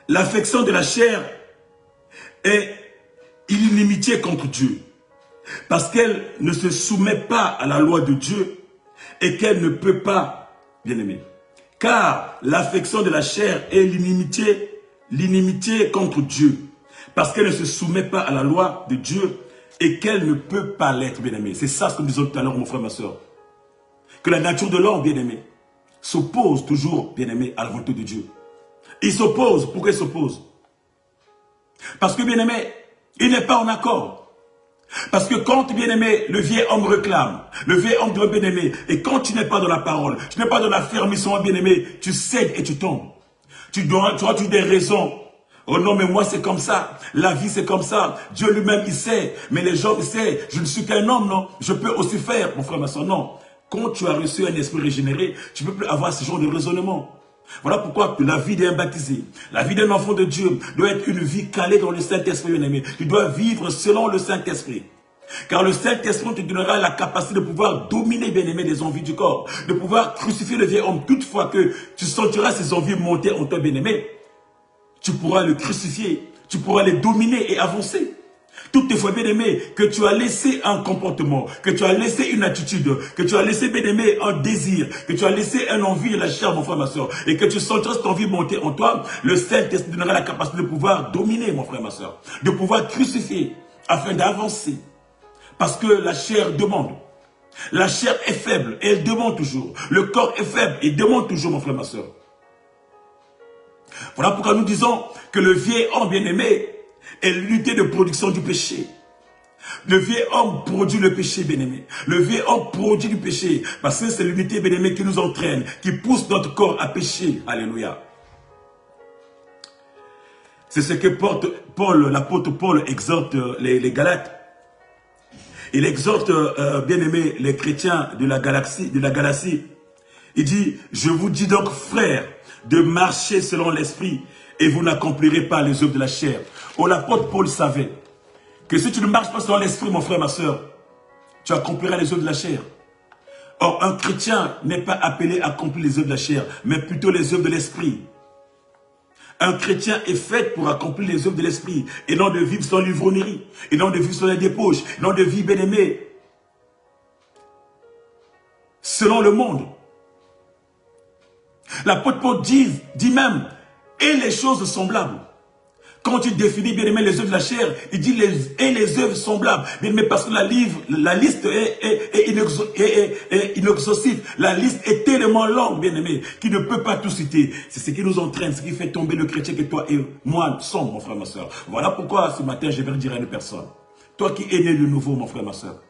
l'affection de la chair est inimitié contre Dieu, parce qu'elle ne se soumet pas à la loi de Dieu et qu'elle ne peut pas, bien-aimé. Car l'affection de la chair est l'inimitié contre Dieu, parce qu'elle ne se soumet pas à la loi de Dieu et qu'elle ne peut pas l'être, bien-aimé. C'est ça ce que nous disons tout à l'heure, mon frère, ma soeur. Que la nature de l'homme, bien-aimé, s'oppose toujours, bien-aimé, à la volonté de Dieu. Il s'oppose. Pourquoi il s'oppose? Parce que, bien-aimé, il n'est pas en accord. Parce que quand, bien-aimé, le vieil homme réclame, le vieil homme doit, bien-aimé, et quand tu n'es pas dans la parole, tu n'es pas dans l'affermissement, bien-aimé, tu cèdes et tu tombes. Tu auras des raisons. Oh non, mais moi c'est comme ça. La vie c'est comme ça. Dieu lui-même il sait. Mais les gens ils savent. Je ne suis qu'un homme, non. Je peux aussi faire, mon frère, ma soeur. Non. Quand tu as reçu un esprit régénéré, tu ne peux plus avoir ce genre de raisonnement. Voilà pourquoi la vie d'un baptisé, la vie d'un enfant de Dieu doit être une vie calée dans le Saint-Esprit, bien-aimé. Tu dois vivre selon le Saint-Esprit. Car le Saint-Esprit te donnera la capacité de pouvoir dominer, bien-aimé, les envies du corps. De pouvoir crucifier le vieil homme. Toutefois que tu sentiras ces envies monter en toi, bien-aimé, tu pourras le crucifier. Tu pourras les dominer et avancer. Toutefois, bien-aimé, que tu as laissé un comportement, que tu as laissé une attitude, que tu as laissé, bien-aimé, un désir, que tu as laissé un envie de la chair, mon frère, ma soeur, et que tu sentiras cette envie monter en toi, le Saint-Esprit donnera la capacité de pouvoir dominer, mon frère, ma soeur, de pouvoir crucifier, afin d'avancer. Parce que la chair demande. La chair est faible, et elle demande toujours. Le corps est faible, et demande toujours, mon frère, ma soeur. Voilà pourquoi nous disons que le vieil homme, bien-aimé, est l'unité de production du péché. Le vieil homme produit le péché, bien-aimé. Le vieil homme produit du péché. Parce que c'est l'unité, bien-aimé, qui nous entraîne, qui pousse notre corps à pécher. Alléluia. C'est ce que l'apôtre Paul exhorte les Galates. Il exhorte, bien-aimé, les chrétiens de la Galatie. Il dit, je vous dis donc, frères, de marcher selon l'esprit et vous n'accomplirez pas les œuvres de la chair. Oh, l'apôtre Paul savait que si tu ne marches pas selon l'esprit, mon frère, ma soeur, tu accompliras les œuvres de la chair. Or, un chrétien n'est pas appelé à accomplir les œuvres de la chair, mais plutôt les œuvres de l'esprit. Un chrétien est fait pour accomplir les œuvres de l'esprit et non de vivre sans l'ivrognerie, et non de vivre sans les débauches, et non de vivre, bien-aimé, selon le monde. L'apôtre Paul dit même, et les choses semblables. Quand il définit, bien aimé, les œuvres de la chair, il dit les œuvres semblables. Bien aimé, parce que la liste est inexhaustive. La liste est tellement longue, bien aimé, qu'il ne peut pas tout citer. C'est ce qui nous entraîne, ce qui fait tomber le chrétien que toi et moi sommes, mon frère, ma soeur. Voilà pourquoi ce matin, je vais dire à une personne, toi qui es né de nouveau, mon frère, ma soeur,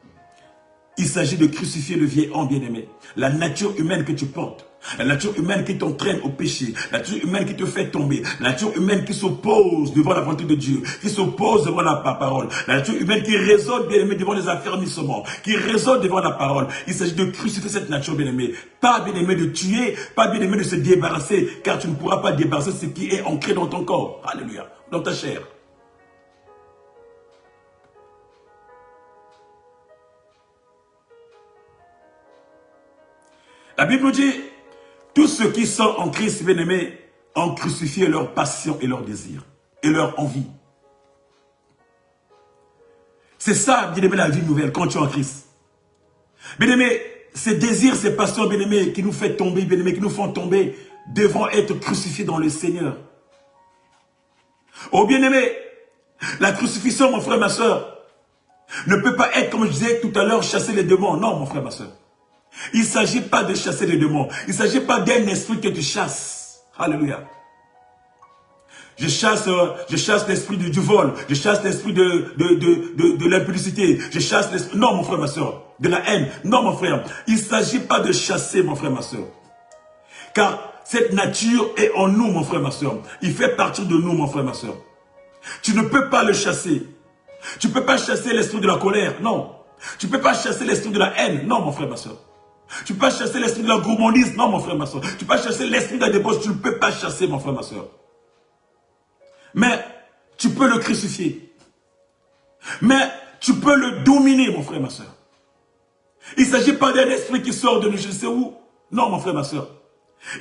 il s'agit de crucifier le vieil homme, bien-aimé. La nature humaine que tu portes. La nature humaine qui t'entraîne au péché. La nature humaine qui te fait tomber. La nature humaine qui s'oppose devant la volonté de Dieu. Qui s'oppose devant la parole. La nature humaine qui résonne, bien-aimé, devant les affermissements. Qui résonne devant la parole. Il s'agit de crucifier cette nature, bien-aimé. Pas, bien-aimé, de tuer. Pas, bien-aimé, de se débarrasser. Car tu ne pourras pas débarrasser ce qui est ancré dans ton corps. Alléluia. Dans ta chair. La Bible nous dit, tous ceux qui sont en Christ, bien-aimés, ont crucifié leur passion et leur désir, et leur envie. C'est ça, bien-aimé, la vie nouvelle, quand tu es en Christ. Bien-aimé, ces désirs, ces passions, bien-aimé, qui nous font tomber, bien-aimé, qui nous font tomber, devront être crucifiés dans le Seigneur. Oh, bien-aimé, la crucifixion, mon frère, ma soeur, ne peut pas être, comme je disais tout à l'heure, chasser les démons. Non, mon frère, ma soeur. Il ne s'agit pas de chasser les démons. Il ne s'agit pas d'un esprit que tu chasses. Alléluia. Je chasse l'esprit du vol. Je chasse l'esprit de l'impudicité. Je chasse l'esprit... Non, mon frère, ma soeur. De la haine. Non, mon frère. Il ne s'agit pas de chasser, mon frère, ma soeur. Car cette nature est en nous, mon frère, ma soeur. Il fait partie de nous, mon frère, ma soeur. Tu ne peux pas le chasser. Tu ne peux pas chasser l'esprit de la colère. Non. Tu ne peux pas chasser l'esprit de la haine. Non, mon frère, ma soeur. Tu ne peux pas chasser l'esprit de la gourmandise. Non, mon frère, ma soeur. Tu ne peux pas chasser l'esprit de la débauche. Tu ne peux pas chasser, mon frère, ma soeur. Mais tu peux le crucifier. Mais tu peux le dominer, mon frère, ma soeur. Il ne s'agit pas d'un esprit qui sort de je ne sais où. Non, mon frère, ma soeur.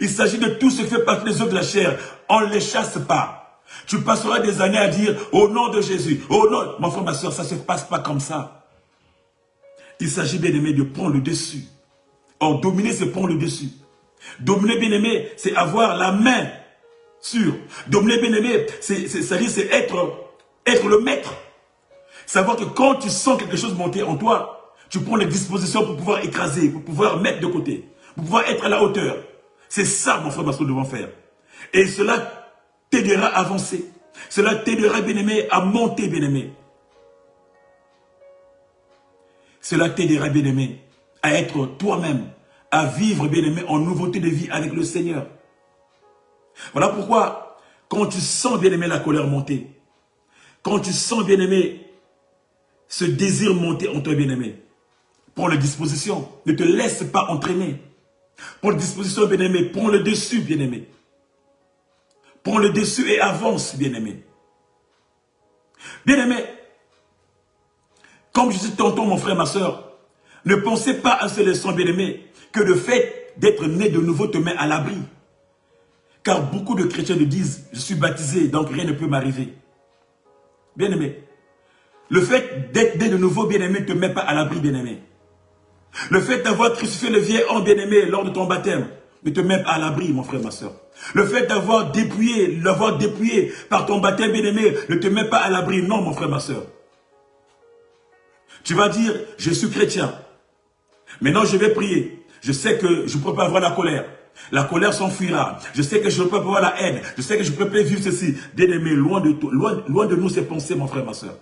Il s'agit de tout ce qui fait partie des œuvres de la chair. On ne les chasse pas. Tu passeras des années à dire au nom de Jésus. Au nom... Mon frère, ma soeur, ça ne se passe pas comme ça. Il s'agit, bien aimé, de prendre le dessus. Or, dominer, c'est prendre le dessus. Dominer, bien aimé, c'est avoir la main sur. Dominer, bien aimé, c'est être le maître. Savoir que quand tu sens quelque chose monter en toi, tu prends les dispositions pour pouvoir écraser, pour pouvoir mettre de côté, pour pouvoir être à la hauteur. C'est ça, mon frère, que nous devons faire. Et cela t'aidera à avancer. Cela t'aidera, bien aimé, à monter, bien aimé. Cela t'aidera, bien aimé, à être toi-même, à vivre, bien aimé, en nouveauté de vie avec le Seigneur. Voilà pourquoi, quand tu sens, bien aimé, la colère monter, quand tu sens, bien aimé, ce désir monter en toi, bien aimé, prends les dispositions, ne te laisse pas entraîner. Prends les dispositions, bien aimé, prends le dessus, bien aimé. Prends le dessus et avance, bien aimé. Bien aimé, comme je dis tantôt, mon frère, ma soeur, ne pensez pas à ce leçon, bien aimé, que le fait d'être né de nouveau te met à l'abri. Car beaucoup de chrétiens nous disent, je suis baptisé, donc rien ne peut m'arriver. Bien aimé, le fait d'être né de nouveau, bien aimé, ne te met pas à l'abri, bien aimé. Le fait d'avoir crucifié le vieil homme, bien aimé, lors de ton baptême, ne te met pas à l'abri, mon frère, ma soeur. Le fait l'avoir dépouillé par ton baptême, bien aimé, ne te met pas à l'abri, non, mon frère, ma soeur. Tu vas dire, je suis chrétien. Maintenant, je vais prier. Je sais que je ne peux pas avoir la colère. La colère s'enfuira. Je sais que je ne peux pas avoir la haine. Je sais que je ne peux pas vivre ceci. Bien aimé, loin de nous ces pensées, mon frère, ma soeur.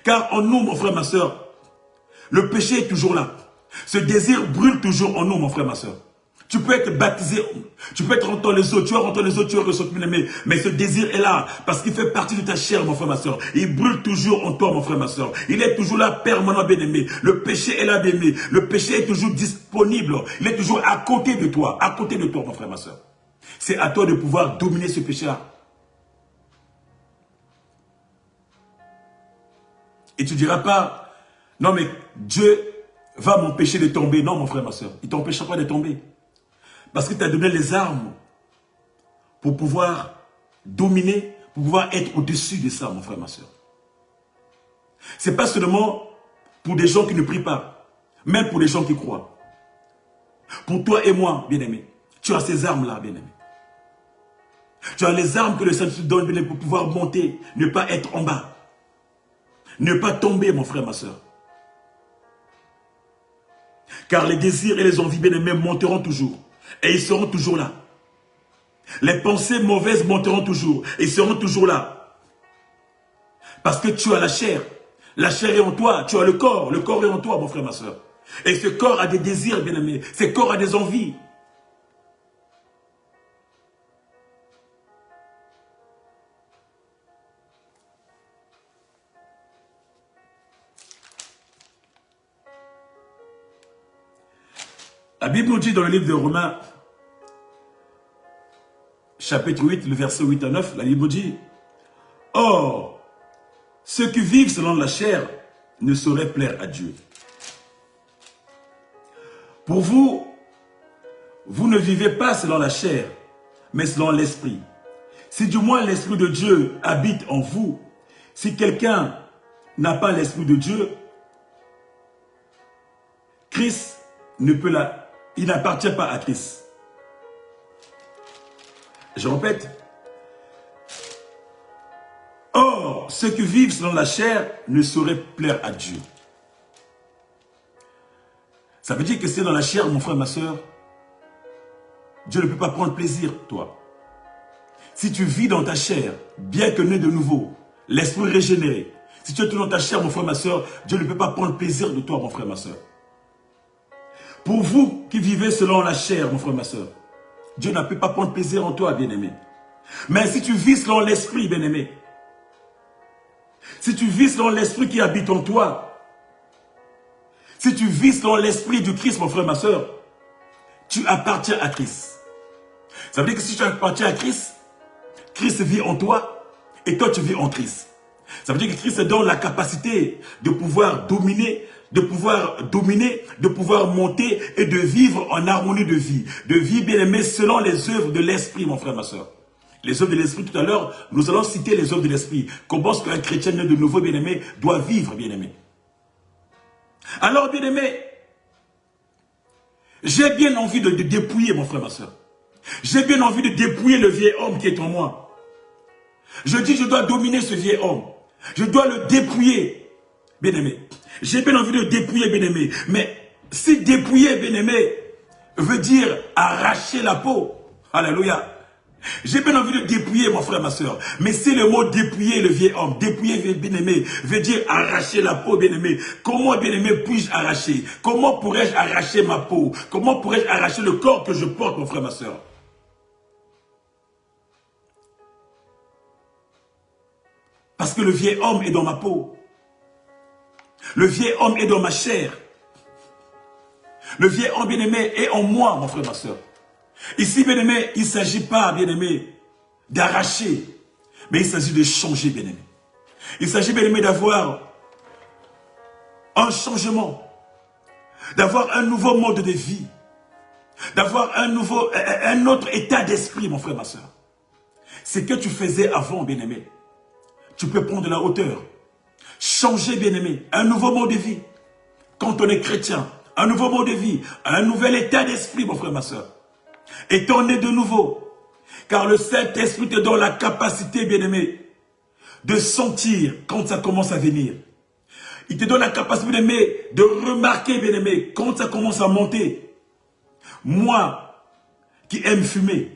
Car en nous, mon frère, ma soeur, le péché est toujours là. Ce désir brûle toujours en nous, mon frère, ma soeur. Tu peux être baptisé, tu peux être rentré les autres, tu vas rentrer les autres, tu vas ressortir, mais ce désir est là, parce qu'il fait partie de ta chair, mon frère, ma soeur. Il brûle toujours en toi, mon frère, ma soeur. Il est toujours là, permanent, bien-aimé. Le péché est là, bien-aimé. Le péché est toujours disponible. Il est toujours à côté de toi, mon frère, ma soeur. C'est à toi de pouvoir dominer ce péché-là. Et tu ne diras pas, non mais Dieu va m'empêcher de tomber. Non, mon frère, ma soeur, il ne t'empêchera pas de tomber. Parce qu'il t'a donné les armes pour pouvoir dominer, pour pouvoir être au-dessus de ça, mon frère, ma soeur. Ce n'est pas seulement pour des gens qui ne prient pas, même pour les gens qui croient. Pour toi et moi, bien-aimé, tu as ces armes-là, bien-aimé. Tu as les armes que le Seigneur te donne, bien-aimé, pour pouvoir monter, ne pas être en bas. Ne pas tomber, mon frère, ma soeur. Car les désirs et les envies, bien-aimés, monteront toujours. Et ils seront toujours là. Les pensées mauvaises monteront toujours. Et ils seront toujours là. Parce que tu as la chair. La chair est en toi. Tu as le corps. Le corps est en toi, mon frère, ma soeur. Et ce corps a des désirs, bien-aimés. Ce corps a des envies. La Bible nous dit dans le livre de Romains, chapitre 8, le verset 8 à 9, la Bible nous dit, « Or, ceux qui vivent selon la chair ne sauraient plaire à Dieu. Pour vous, vous ne vivez pas selon la chair, mais selon l'esprit. Si du moins l'Esprit de Dieu habite en vous, si quelqu'un n'a pas l'Esprit de Dieu, Christ ne peut il n'appartient pas à Christ. Je répète. Or, ceux qui vivent selon la chair ne sauraient plaire à Dieu. Ça veut dire que c'est dans la chair, mon frère, ma soeur, Dieu ne peut pas prendre plaisir, toi. Si tu vis dans ta chair, bien que né de nouveau, l'esprit régénéré, si tu es tout dans ta chair, mon frère, ma soeur, Dieu ne peut pas prendre plaisir de toi, mon frère, ma soeur. Pour vous qui vivez selon la chair, mon frère, ma soeur, Dieu ne peut pas prendre plaisir en toi, bien-aimé. Mais si tu vis selon l'esprit, bien-aimé, si tu vis selon l'esprit qui habite en toi, si tu vis selon l'esprit du Christ, mon frère, ma soeur, tu appartiens à Christ. Ça veut dire que si tu appartiens à Christ, Christ vit en toi et toi tu vis en Christ. Ça veut dire que Christ te donne la capacité de pouvoir dominer, de pouvoir monter et de vivre en harmonie de vie. De vie, bien aimé, selon les œuvres de l'esprit, mon frère, ma soeur. Les œuvres de l'esprit, tout à l'heure, nous allons citer les œuvres de l'esprit. Comment est-ce qu'un chrétien né de nouveau, bien aimé, doit vivre, bien aimé. Alors, bien aimé, j'ai bien envie de dépouiller, mon frère, ma soeur. J'ai bien envie de dépouiller le vieil homme qui est en moi. Je dis, je dois dominer ce vieil homme. Je dois le dépouiller, bien-aimé. J'ai bien envie de dépouiller, bien-aimé. Mais si dépouiller, bien-aimé, veut dire arracher la peau. Alléluia. J'ai bien envie de dépouiller, mon frère, ma soeur. Mais si le mot dépouiller le vieil homme, dépouiller, bien-aimé, veut dire arracher la peau, bien-aimé. Comment, bien-aimé, puis-je arracher? Comment pourrais-je arracher ma peau? Comment pourrais-je arracher le corps que je porte, mon frère, ma soeur? Parce que le vieil homme est dans ma peau. Le vieil homme est dans ma chair. Le vieil homme, bien-aimé, est en moi, mon frère, ma soeur. Ici, bien-aimé, il ne s'agit pas, bien-aimé, d'arracher, mais il s'agit de changer, bien-aimé. Il s'agit, bien-aimé, d'avoir un changement, d'avoir un nouveau mode de vie, d'avoir un autre état d'esprit, mon frère, ma soeur. Ce que tu faisais avant, bien-aimé, tu peux prendre de la hauteur, changer, bien-aimé, un nouveau mode de vie. Quand on est chrétien, un nouveau mode de vie, un nouvel état d'esprit, mon frère, ma soeur. Étant né de nouveau, car le Saint-Esprit te donne la capacité, bien-aimé, de sentir quand ça commence à venir. Il te donne la capacité, bien-aimé, de remarquer, bien-aimé, quand ça commence à monter. Moi, qui aime fumer,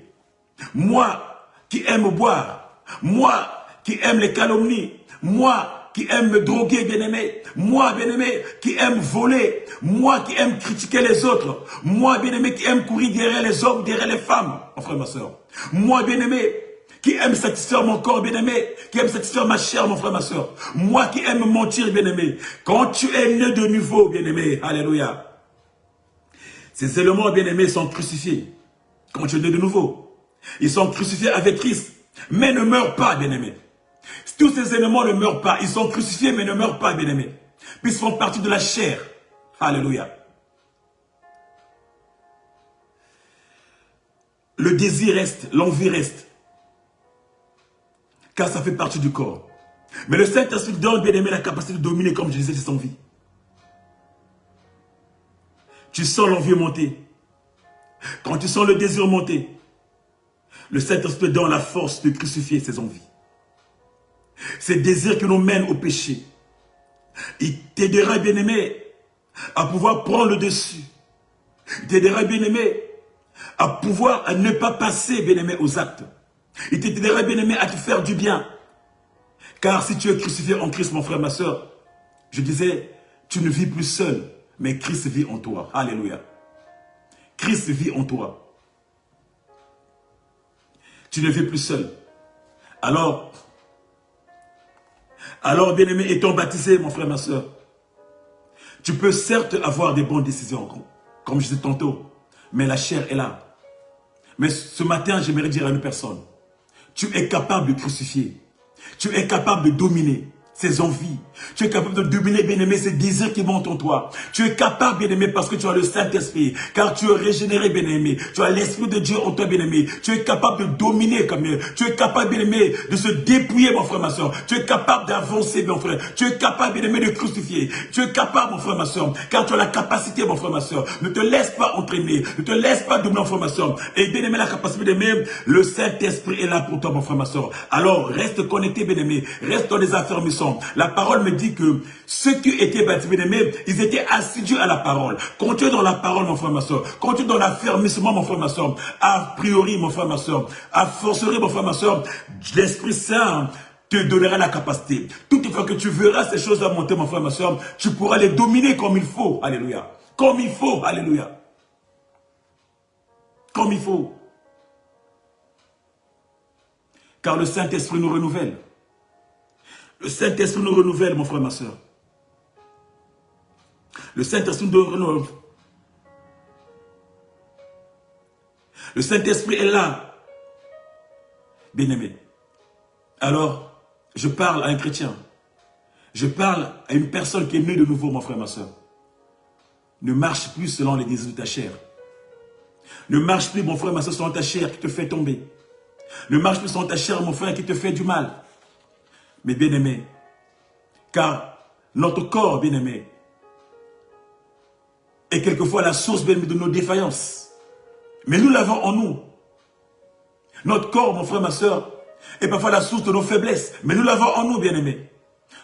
moi, qui aime boire, moi, qui aime les calomnies, moi, qui aime me droguer, bien-aimé, moi, bien-aimé, qui aime voler, moi, qui aime critiquer les autres, moi, bien-aimé, qui aime courir derrière les hommes, derrière les femmes, mon frère, ma soeur, moi, bien-aimé, qui aime satisfaire mon corps, bien-aimé, qui aime satisfaire ma chair, mon frère, ma soeur, moi, qui aime mentir, bien-aimé, quand tu es né de nouveau, bien-aimé, alléluia, ces éléments, bien-aimés, sont crucifiés, quand tu es né de nouveau, ils sont crucifiés avec Christ, mais ne meurent pas, bien-aimé. Tous ces éléments ne meurent pas. Ils sont crucifiés, mais ne meurent pas, bien-aimés. Puis ils font partie de la chair. Alléluia. Le désir reste, l'envie reste. Car ça fait partie du corps. Mais le Saint-Esprit donne, bien-aimé, la capacité de dominer, comme je disais, ces envies. Tu sens l'envie monter. Quand tu sens le désir monter, le Saint-Esprit donne la force de crucifier ces envies. Ces désirs qui nous mènent au péché. Il t'aidera, bien-aimé, à pouvoir prendre le dessus. Il t'aidera, bien-aimé, à pouvoir ne pas passer, bien-aimé, aux actes. Il t'aidera, bien-aimé, à te faire du bien. Car si tu es crucifié en Christ, mon frère, ma soeur, je disais, tu ne vis plus seul, mais Christ vit en toi. Alléluia. Christ vit en toi. Tu ne vis plus seul. Alors, bien-aimé, étant baptisé, mon frère, ma soeur, tu peux certes avoir des bonnes décisions, comme je disais tantôt, mais la chair est là. Mais ce matin, j'aimerais dire à une personne, tu es capable de crucifier, tu es capable de dominer ces envies, Tu es capable de dominer, bien-aimé, ces désirs qui montent en toi. Tu es capable, bien-aimé, parce que tu as le Saint-Esprit. Car tu es régénéré, bien-aimé. Tu as l'Esprit de Dieu en toi, bien-aimé. Tu es capable de dominer comme Dieu. Tu es capable, bien-aimé, de se dépouiller, mon frère, ma soeur. Tu es capable d'avancer, mon frère. Tu es capable, bien-aimé, de crucifier. Tu es capable, mon frère, ma soeur. Car tu as la capacité, mon frère, ma soeur. Ne te laisse pas entraîner. Ne te laisse pas dominer, mon frère, ma soeur. Et bien-aimé, la capacité, bien-aimé, le Saint-Esprit est là pour toi, mon frère, ma soeur. Alors, reste connecté, bien-aimé. Reste dans les affermissements. La parole me dit que ceux qui étaient baptisés, bien-aimés, ils étaient assidus à la parole. Continue dans la parole, mon frère, ma soeur. Continue dans l'affermissement, mon frère, ma soeur. A priori, mon frère, ma soeur. A forcerie, mon frère, ma soeur. L'Esprit Saint te donnera la capacité. Toutefois que tu verras ces choses-là monter, mon frère, ma soeur, tu pourras les dominer comme il faut. Alléluia. Comme il faut. Alléluia. Comme il faut. Car le Saint-Esprit nous renouvelle. Le Saint-Esprit nous renouvelle, mon frère, ma soeur. Le Saint-Esprit nous renouvelle. Le Saint-Esprit est là, bien-aimé. Alors, je parle à un chrétien. Je parle à une personne qui est née de nouveau, mon frère, ma soeur. Ne marche plus selon les désirs de ta chair. Ne marche plus, mon frère, ma soeur, selon ta chair qui te fait tomber. Ne marche plus selon ta chair, mon frère, qui te fait du mal. Mais bien-aimé, car notre corps, bien-aimé, est quelquefois la source, bien-aimé, de nos défaillances. Mais nous l'avons en nous. Notre corps, mon frère, ma soeur, est parfois la source de nos faiblesses. Mais nous l'avons en nous, bien-aimé.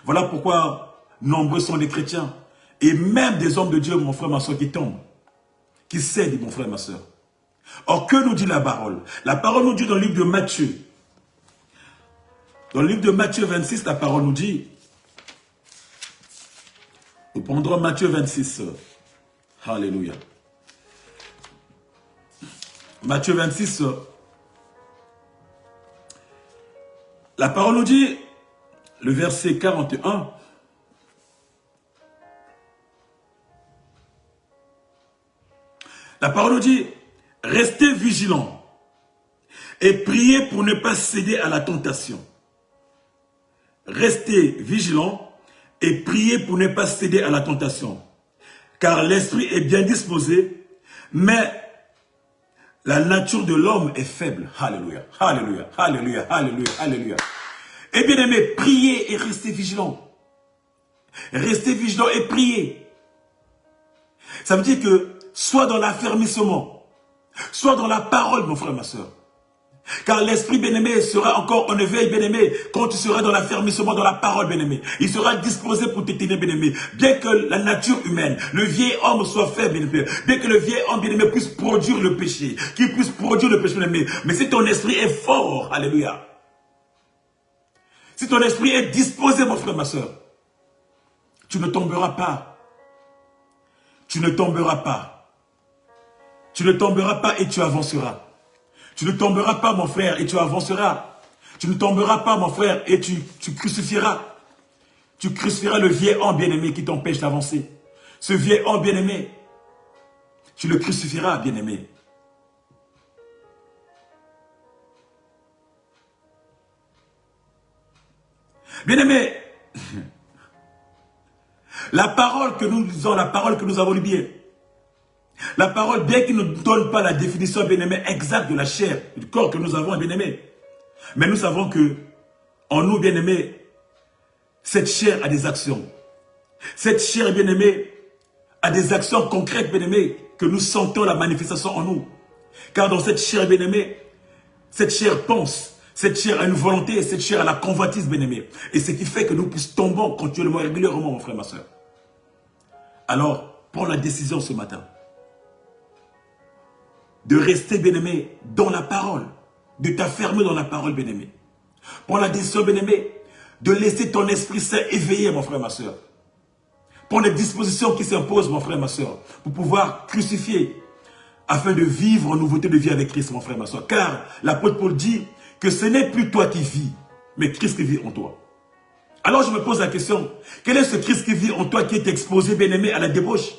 Voilà pourquoi nombreux sont les chrétiens. Et même des hommes de Dieu, mon frère, ma soeur, qui tombent. Qui cèdent, mon frère, ma soeur. Or, que nous dit la parole? La parole nous dit dans le livre de Matthieu. Dans le livre de Matthieu 26, la parole nous dit, nous prendrons Matthieu 26. Alléluia. Matthieu 26, la parole nous dit, le verset 41, la parole nous dit, restez vigilants et priez pour ne pas céder à la tentation. Restez vigilants et priez pour ne pas céder à la tentation. Car l'esprit est bien disposé, mais la nature de l'homme est faible. Alléluia, alléluia, alléluia, alléluia, alléluia. Et bien aimé, priez et restez vigilants. Restez vigilants et priez. Ça veut dire que soit dans l'affermissement, soit dans la parole, mon frère, ma soeur. Car l'esprit bien-aimé sera encore en éveil, bien-aimé, quand tu seras dans l'affermissement, dans la parole, bien-aimé. Il sera disposé pour te tenir, bien-aimé. Bien que la nature humaine, le vieil homme soit faible, bien-aimé. Bien que le vieil homme, bien-aimé, puisse produire le péché. Qu'il puisse produire le péché, bien-aimé. Mais si ton esprit est fort, alléluia. Si ton esprit est disposé, mon frère, ma soeur, tu ne tomberas pas. Tu ne tomberas pas. Tu ne tomberas pas et tu avanceras. Tu ne tomberas pas, mon frère, et tu avanceras. Tu ne tomberas pas, mon frère, et tu crucifieras. Tu crucifieras le vieil homme bien-aimé qui t'empêche d'avancer. Ce vieil homme bien-aimé, tu le crucifieras, bien-aimé. Bien-aimé, la parole que nous lisons, la parole que nous avons lue bien, la parole, bien qu'il ne nous donne pas la définition, bien-aimé, exacte de la chair, du corps que nous avons, bien-aimé. Mais nous savons que, en nous, bien-aimé, cette chair a des actions. Cette chair, bien-aimé, a des actions concrètes, bien-aimé, que nous sentons la manifestation en nous. Car dans cette chair, bien-aimé, cette chair pense, cette chair a une volonté, cette chair a la convoitise, bien-aimé. Et ce qui fait que nous tombons continuellement, régulièrement, mon frère, ma soeur. Alors, prends la décision ce matin de rester, bien-aimé, dans la parole, de t'affermer dans la parole, bien-aimé. Prends la décision, bien-aimé, de laisser ton Esprit Saint éveillé, mon frère, ma soeur. Prends les dispositions qui s'imposent, mon frère, ma soeur, pour pouvoir crucifier, afin de vivre en nouveauté de vie avec Christ, mon frère, ma soeur. Car l'apôtre Paul dit que ce n'est plus toi qui vis, mais Christ qui vit en toi. Alors je me pose la question, quel est ce Christ qui vit en toi qui est exposé, bien-aimé, à la débauche?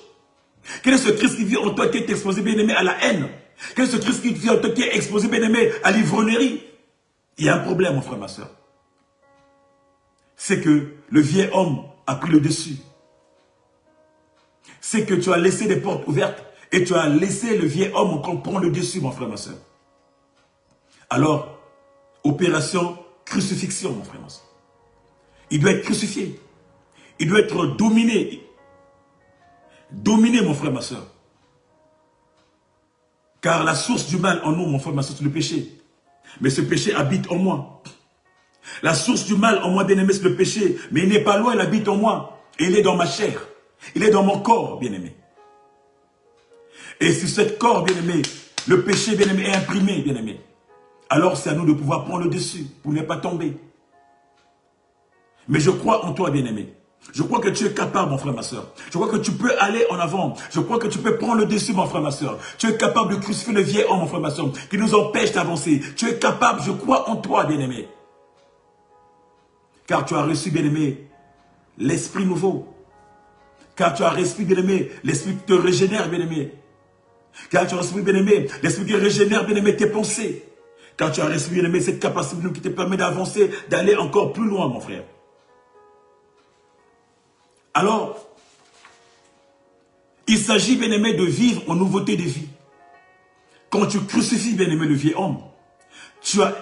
Quel est ce Christ qui vit en toi qui est exposé, bien-aimé, à la haine? Quel est ce Christ qui vit en toi qui est exposé, bien-aimé, à l'ivrognerie? Il y a un problème, mon frère, ma soeur. C'est que le vieil homme a pris le dessus. C'est que tu as laissé des portes ouvertes et tu as laissé le vieil homme encore prendre le dessus, mon frère, ma soeur. Alors, opération crucifixion, mon frère, ma soeur. Il doit être crucifié. Il doit être dominé. Dominé, mon frère, ma soeur. Car la source du mal en nous, mon frère, ma soeur, c'est le péché. Mais ce péché habite en moi. La source du mal en moi, bien-aimé, c'est le péché. Mais il n'est pas loin, il habite en moi. Et il est dans ma chair. Il est dans mon corps, bien-aimé. Et si ce corps, bien-aimé, le péché, bien-aimé, est imprimé, bien-aimé, alors c'est à nous de pouvoir prendre le dessus pour ne pas tomber. Mais je crois en toi, bien-aimé. Je crois que tu es capable, mon frère, ma soeur. Je crois que tu peux aller en avant. Je crois que tu peux prendre le dessus, mon frère, ma soeur. Tu es capable de crucifier le vieil homme, mon frère, ma soeur, qui nous empêche d'avancer. Tu es capable, je crois en toi, bien-aimé. Car tu as reçu, bien-aimé, l'esprit nouveau. Car tu as reçu, bien-aimé, l'esprit qui te régénère, bien-aimé. Car tu as reçu, bien-aimé, l'esprit qui régénère, bien-aimé, tes pensées. Car tu as reçu, bien-aimé, cette capacité qui te permet d'avancer, d'aller encore plus loin, mon frère. Alors, il s'agit, bien-aimé, de vivre en nouveauté de vie. Quand tu crucifies, bien-aimé, le vieil homme, tu as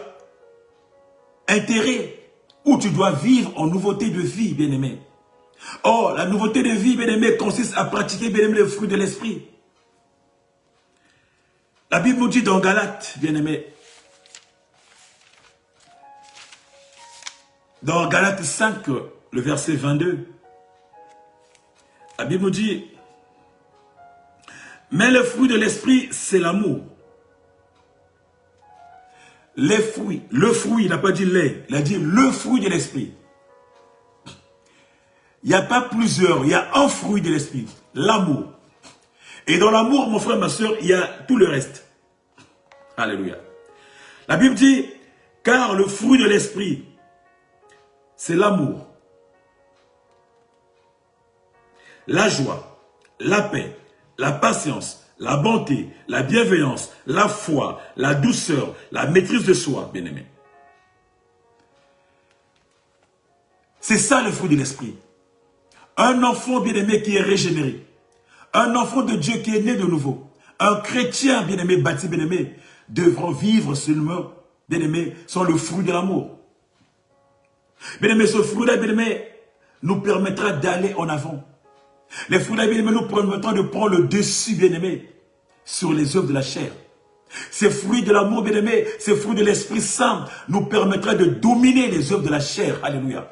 intérêt ou tu dois vivre en nouveauté de vie, bien-aimé. Or, la nouveauté de vie, bien-aimé, consiste à pratiquer, bien-aimé, le fruit de l'esprit. La Bible nous dit dans Galates, bien-aimé, dans Galates 5, le verset 22, la Bible nous dit, mais le fruit de l'esprit, c'est l'amour. Les fruits, le fruit, il n'a pas dit les, il a dit le fruit de l'esprit. Il n'y a pas plusieurs, il y a un fruit de l'esprit, l'amour. Et dans l'amour, mon frère, ma soeur, il y a tout le reste. Alléluia. La Bible dit, car le fruit de l'esprit, c'est l'amour, la joie, la paix, la patience, la bonté, la bienveillance, la foi, la douceur, la maîtrise de soi, bien-aimé. C'est ça le fruit de l'esprit. Un enfant, bien-aimé, qui est régénéré. Un enfant de Dieu qui est né de nouveau. Un chrétien, bien-aimé, baptisé, bien-aimé, devront vivre seulement, bien-aimé, sans le fruit de l'amour. Bien-aimé, ce fruit-là, bien-aimé, nous permettra d'aller en avant. Les fruits-là, bien-aimé, nous permettront de prendre le dessus, bien-aimé, sur les œuvres de la chair. Ces fruits de l'amour, bien-aimé, ces fruits de l'Esprit Saint nous permettra de dominer les œuvres de la chair. Alléluia.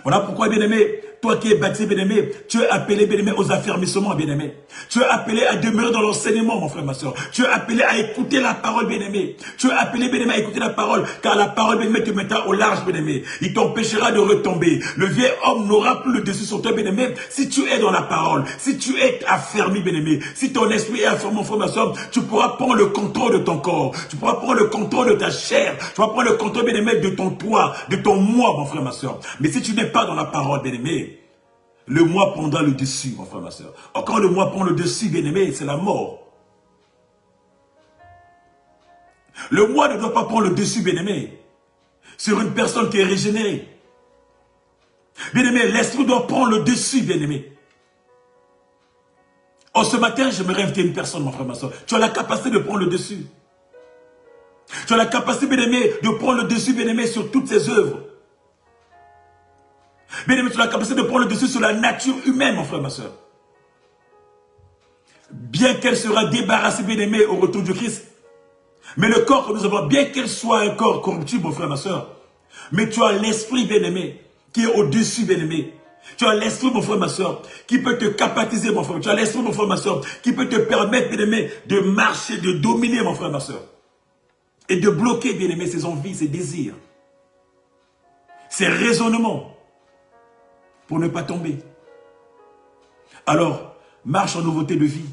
Voilà pourquoi, bien-aimé, toi qui es baptisé, bien-aimé, tu es appelé, bien-aimé, aux affermissements, bien-aimé. Tu es appelé à demeurer dans l'enseignement, mon frère, ma soeur. Tu es appelé à écouter la parole, bien-aimé. Tu es appelé, bien-aimé, à écouter la parole, car la parole, bien-aimé, te mettra au large, bien-aimé. Il t'empêchera de retomber. Le vieil homme n'aura plus le dessus sur toi, bien-aimé, si tu es dans la parole, si tu es affermi, bien-aimé, si ton esprit est affermi, mon frère, ma soeur, tu pourras prendre le contrôle de ton corps. Tu pourras prendre le contrôle de ta chair. Tu pourras prendre le contrôle, bien-aimé, de ton toi, de ton moi, mon frère, ma soeur. Mais si tu n'es pas dans la parole, bien-aimé, le moi prendra le dessus, mon frère, ma soeur. Quand le moi prend le dessus, bien-aimé, c'est la mort. Le moi ne doit pas prendre le dessus, bien-aimé, sur une personne qui est régénérée. Bien-aimé, l'esprit doit prendre le dessus, bien-aimé. Oh, ce matin, j'aimerais inviter une personne, mon frère, ma soeur. Tu as la capacité de prendre le dessus. Tu as la capacité, bien-aimé, de prendre le dessus, bien-aimé, sur toutes ses œuvres. Bien-aimé, tu as la capacité de prendre le dessus sur la nature humaine, mon frère, ma soeur. Bien qu'elle sera débarrassée, bien-aimé, au retour du Christ. Mais le corps que nous avons, bien qu'elle soit un corps corruptible, mon frère, ma soeur. Mais tu as l'esprit, bien-aimé, qui est au-dessus, bien-aimé. Tu as l'esprit, mon frère, ma soeur, qui peut te capatiser, mon frère. Tu as l'esprit, mon frère, ma soeur, qui peut te permettre, bien-aimé, de marcher, de dominer, mon frère, ma soeur. Et de bloquer, bien-aimé, ses envies, ses désirs. Ses raisonnements. Pour ne pas tomber. Alors, marche en nouveauté de vie.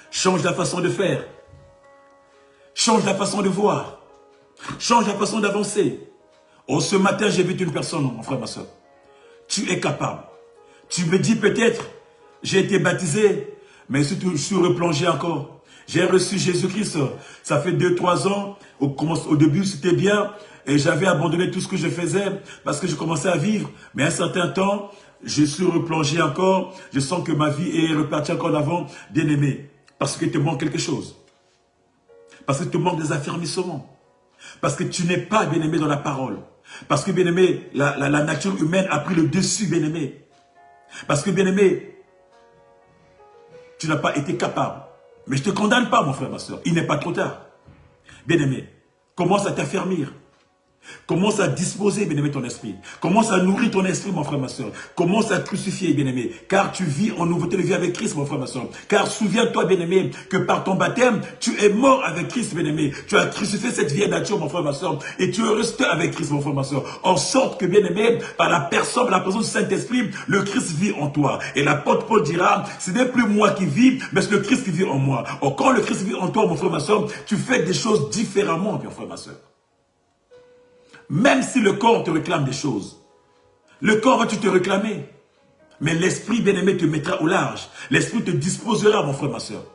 Change la façon de faire. Change la façon de voir. Change la façon d'avancer. Oh, ce matin, j'ai vu une personne, mon frère, ma soeur. Tu es capable. Tu me dis peut-être, j'ai été baptisé, mais si je suis replongé encore. J'ai reçu Jésus-Christ. Ça fait 2-3 ans. Au début, c'était bien. Et j'avais abandonné tout ce que je faisais parce que je commençais à vivre. Mais à un certain temps, je suis replongé encore. Je sens que ma vie est repartie encore en avant. Bien-aimé, parce qu'il te manque quelque chose. Parce qu'il te manque des affermissements. Parce que tu n'es pas bien-aimé dans la parole. Parce que bien-aimé, la nature humaine a pris le dessus, bien-aimé. Parce que bien-aimé, tu n'as pas été capable. Mais je ne te condamne pas, mon frère, ma soeur. Il n'est pas trop tard. Bien-aimé, commence à t'affermir. Commence à disposer, bien-aimé, ton esprit. Commence à nourrir ton esprit, mon frère, ma soeur. Commence à crucifier, bien-aimé. Car tu vis en nouveauté de vie avec Christ, mon frère, ma soeur. Car souviens-toi, bien-aimé, que par ton baptême, tu es mort avec Christ, bien-aimé. Tu as crucifié cette vieille nature, mon frère, ma soeur. Et tu es resté avec Christ, mon frère, ma soeur. En sorte que, bien-aimé, par la personne, la présence du Saint-Esprit, le Christ vit en toi. Et l'apôtre Paul dira, ce n'est plus moi qui vis, mais c'est le Christ qui vit en moi. Or, quand le Christ vit en toi, mon frère, ma soeur, tu fais des choses différemment, mon frère, ma soeur. Même si le corps te réclame des choses, le corps va te réclamer. Mais l'esprit bien-aimé te mettra au large. L'esprit te disposera, mon frère, ma soeur.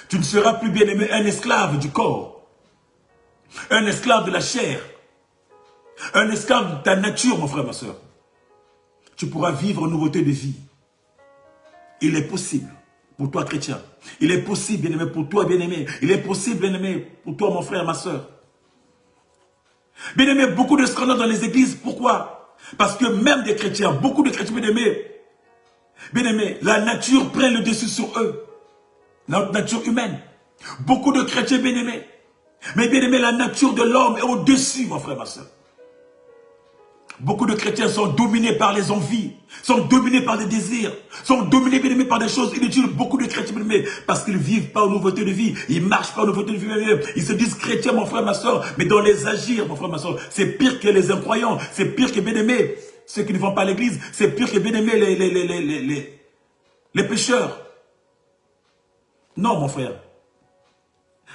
Tu ne seras plus bien-aimé un esclave du corps. Un esclave de la chair. Un esclave de ta nature, mon frère, ma soeur. Tu pourras vivre en nouveauté de vie. Il est possible pour toi, chrétien. Il est possible, bien-aimé, pour toi, bien-aimé. Il est possible, bien-aimé, pour toi, mon frère, ma soeur. Bien-aimés, beaucoup de scandales dans les églises. Pourquoi? Parce que même des chrétiens, beaucoup de chrétiens, bien-aimés, la nature prend le dessus sur eux. Notre nature humaine. Beaucoup de chrétiens, bien-aimés. Mais bien-aimés, la nature de l'homme est au-dessus, mon frère, ma soeur. Beaucoup de chrétiens sont dominés par les envies, sont dominés par des désirs, sont dominés, bien-aimés, par des choses inutiles. Beaucoup de chrétiens, bien-aimés, parce qu'ils ne vivent pas en nouveauté de vie, ils ne marchent pas en nouveauté de vie, bien-aimés. Ils se disent chrétiens, mon frère, ma soeur, mais dans les agir, mon frère, ma soeur, c'est pire que les incroyants, c'est pire que, bien-aimés, ceux qui ne vont pas à l'église, c'est pire que, bien-aimés, les pécheurs. Non, mon frère.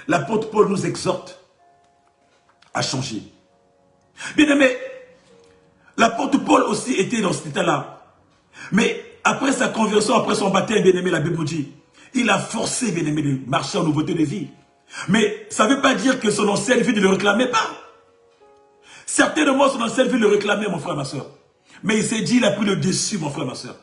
L'apôtre Paul nous exhorte à changer. Bien-aimés, l'apôtre Paul aussi était dans cet état-là. Mais après sa conversion, après son baptême, bien-aimé, la Bible nous dit, il a forcé, bien-aimé, de marcher en nouveauté de vie. Mais ça ne veut pas dire que son ancienne vie ne le réclamait pas. Certainement, son ancienne vie le réclamait, mon frère, ma soeur. Mais il s'est dit, il a pris le dessus, mon frère, ma soeur.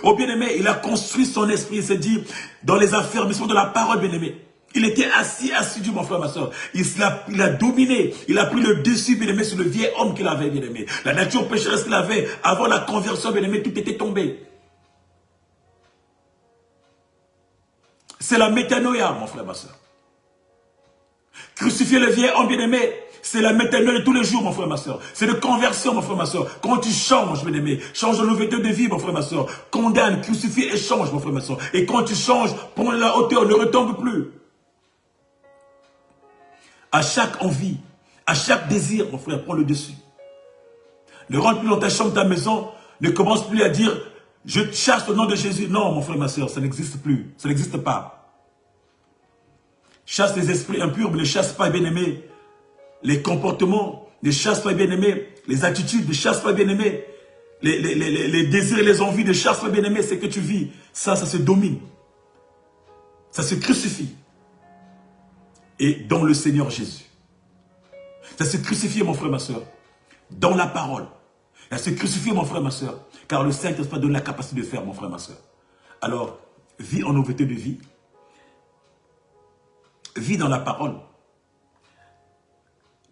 Au bien-aimé, il a construit son esprit, il s'est dit, dans les affermissements de la parole, bien-aimé. Il était assidu, mon frère, ma soeur. Il a dominé. Il a pris le dessus, bien-aimé, sur le vieil homme qu'il avait, bien-aimé. La nature pécheresse qu'il avait, avant la conversion, bien-aimé, tout était tombé. C'est la métanoïa, mon frère, ma soeur. Crucifier le vieil homme, bien-aimé, c'est la métanoïa de tous les jours, mon frère, ma soeur. C'est de conversion, mon frère, ma soeur. Quand tu changes, bien-aimé, change de nouveauté de vie, mon frère, ma soeur. Condamne, crucifie et change, mon frère, ma soeur. Et quand tu changes, prends la hauteur, ne retombe plus. À chaque envie, à chaque désir, mon frère, prends le dessus. Ne rentre plus dans ta chambre, ta maison, ne commence plus à dire, je chasse au nom de Jésus. Non, mon frère, ma soeur, ça n'existe plus, ça n'existe pas. Chasse les esprits impurs, mais ne chasse pas, bien-aimé, les comportements, ne chasse pas, bien-aimé, les attitudes, ne chasse pas, bien-aimé, les désirs et les envies, ne chasse pas, bien-aimé, c'est que tu vis. Ça se domine. Ça se crucifie. Et dans le Seigneur Jésus. Ça se crucifie, mon frère, ma soeur, dans la parole. Ça se crucifie, mon frère, ma soeur, car le Saint-Esprit donne la capacité de faire, mon frère, ma soeur. Alors, vis en nouveauté de vie. Vis dans la parole.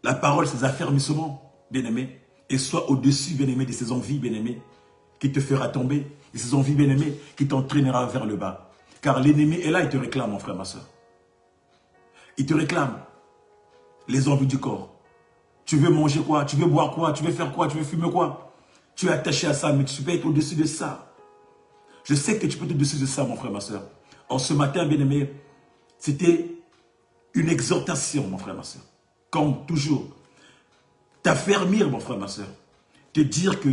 La parole, ses affermissements, bien-aimé, et sois au-dessus, bien-aimé, de ces envies, bien-aimé, qui te fera tomber, de ces envies, bien-aimé, qui t'entraînera vers le bas. Car l'ennemi est là, il te réclame, mon frère, ma soeur. Il te réclame les envies du corps. Tu veux manger quoi? Tu veux boire quoi? Tu veux faire quoi? Tu veux fumer quoi? Tu es attaché à ça, mais tu peux être au-dessus de ça. Je sais que tu peux être au-dessus de ça, mon frère, ma soeur. Or, ce matin, bien-aimé, c'était une exhortation, mon frère, ma soeur. Comme toujours, t'affermir, mon frère, ma soeur. Te dire que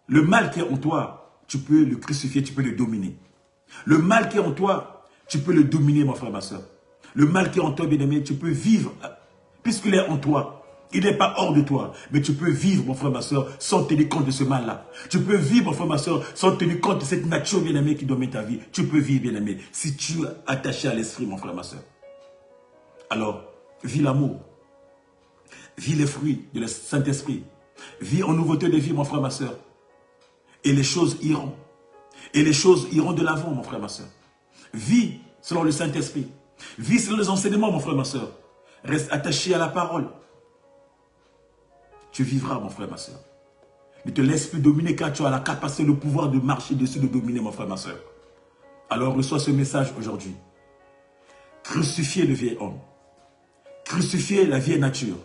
le mal qui est en toi, tu peux le crucifier, tu peux le dominer. Le mal qui est en toi, tu peux le dominer, mon frère, ma soeur. Le mal qui est en toi, bien-aimé, tu peux vivre, puisqu'il est en toi. Il n'est pas hors de toi, mais tu peux vivre, mon frère, ma soeur, sans tenir compte de ce mal-là. Tu peux vivre, mon frère, ma soeur, sans tenir compte de cette nature, bien-aimé, qui domine ta vie. Tu peux vivre, bien-aimé, si tu es attaché à l'esprit, mon frère, ma soeur. Alors, vis l'amour. Vis les fruits de le Saint-Esprit. Vis en nouveauté de vie, mon frère, ma soeur. Et les choses iront. Et les choses iront de l'avant, mon frère, ma soeur. Vis selon le Saint-Esprit. Vis selon les enseignements, mon frère, ma soeur. Reste attaché à la parole. Tu vivras, mon frère, ma soeur. Ne te laisse plus dominer car tu as la capacité, le pouvoir de marcher dessus, de dominer, mon frère, ma soeur. Alors reçois ce message aujourd'hui. Crucifiez le vieil homme. Crucifiez la vieille nature.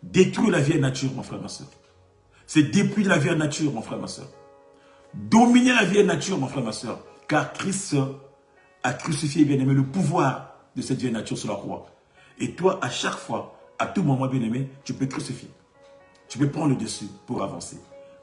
Détruis la vieille nature, mon frère, ma soeur. C'est dépouiller la vieille nature, mon frère, ma soeur. Dominer la vieille nature, mon frère, ma soeur. Car Christ a crucifié, bien-aimé, le pouvoir de cette vieille nature sur la croix. Et toi, à chaque fois, à tout moment, bien-aimé, tu peux crucifier. Tu peux prendre le dessus pour avancer.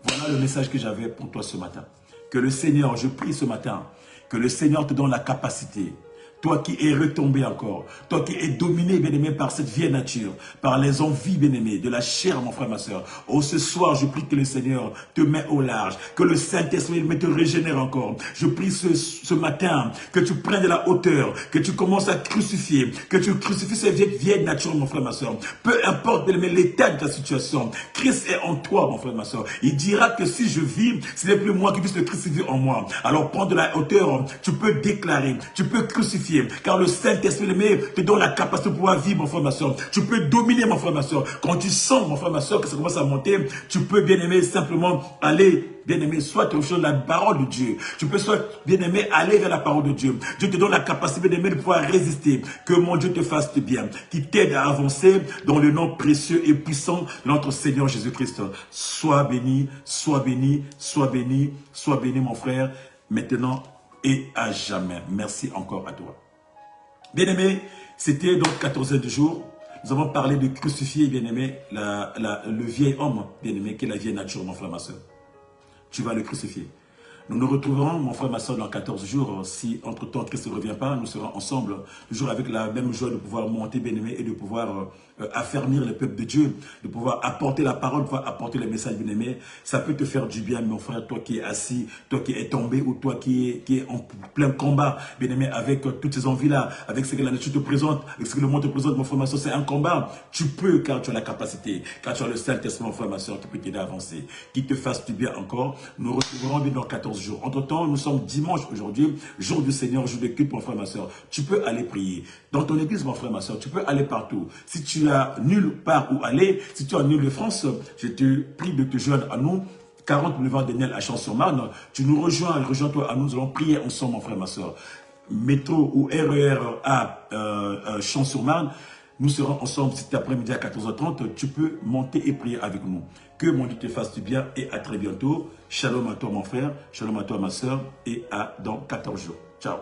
Voilà le message que j'avais pour toi ce matin. Que le Seigneur, je prie ce matin, que le Seigneur te donne la capacité. Toi qui es retombé encore, toi qui es dominé, bien-aimé, par cette vieille nature, par les envies, bien-aimé, de la chair, mon frère, ma soeur. Oh, ce soir, je prie que le Seigneur te mette au large, que le Saint-Esprit te régénère encore. Je prie ce matin que tu prennes de la hauteur, que tu commences à crucifier, que tu crucifies cette vieille nature, mon frère, ma soeur. Peu importe, bien-aimé, l'état de ta situation, Christ est en toi, mon frère, ma soeur. Il dira que si je vis, ce n'est plus moi qui puisse le crucifier en moi. Alors, prends de la hauteur, tu peux déclarer, tu peux crucifier. Car le Saint-Esprit te donne la capacité de pouvoir vivre, mon frère, ma soeur. Tu peux dominer, mon frère, ma soeur. Quand tu sens, mon frère, ma soeur, que ça commence à monter, tu peux, bien aimé, simplement aller, bien aimé, soit au de la parole de Dieu. Tu peux soit, bien aimé, aller vers la parole de Dieu. Dieu te donne la capacité, bien aimé, de pouvoir résister. Que mon Dieu te fasse du bien. Qui t'aide à avancer dans le nom précieux et puissant de notre Seigneur Jésus-Christ. Sois béni, sois béni, sois béni, sois béni, mon frère, maintenant et à jamais. Merci encore à toi. Bien-aimé, c'était donc 14e du jour. Nous avons parlé de crucifier, bien-aimé, le vieil homme, bien-aimé, qui est la vieille nature, mon frère, ma soeur. Tu vas le crucifier. Nous nous retrouverons, mon frère, ma soeur, dans 14 jours. Si entre-temps Christ ne revient pas, nous serons ensemble, toujours avec la même joie de pouvoir monter, bien-aimé, et de pouvoir affermir le peuple de Dieu, de pouvoir apporter la parole, de pouvoir apporter les messages, bien-aimé. Ça peut te faire du bien, mon frère, toi qui es assis, toi qui es tombé, ou toi qui est en plein combat, bien-aimé, avec toutes ces envies-là, avec ce que la nature te présente, avec ce que le monde te présente, mon frère, ma soeur, c'est un combat. Tu peux, car tu as la capacité, car tu as le Saint-Esprit, mon frère, ma soeur, qui peut t'aider à avancer, qui te fasse du bien encore. Nous retrouverons bien dans 14 jours. Entre-temps, nous sommes dimanche aujourd'hui, jour du Seigneur, jour de culte, mon frère, ma soeur. Tu peux aller prier. Dans ton église, mon frère, ma soeur, tu peux aller partout. Si tu as nulle part où aller, si tu as en Île-de-France, je te prie de te joindre à nous. 40 boulevard Daniel à Champs-sur-Marne. Tu nous rejoins, rejoins-toi à nous. Nous allons prier ensemble, mon frère, ma soeur. Métro ou RER à Champs-sur-Marne. Nous serons ensemble cet après-midi à 14h30. Tu peux monter et prier avec nous. Que mon Dieu te fasse du bien et à très bientôt. Shalom à toi, mon frère. Shalom à toi, ma soeur. Et à dans 14 jours. Ciao.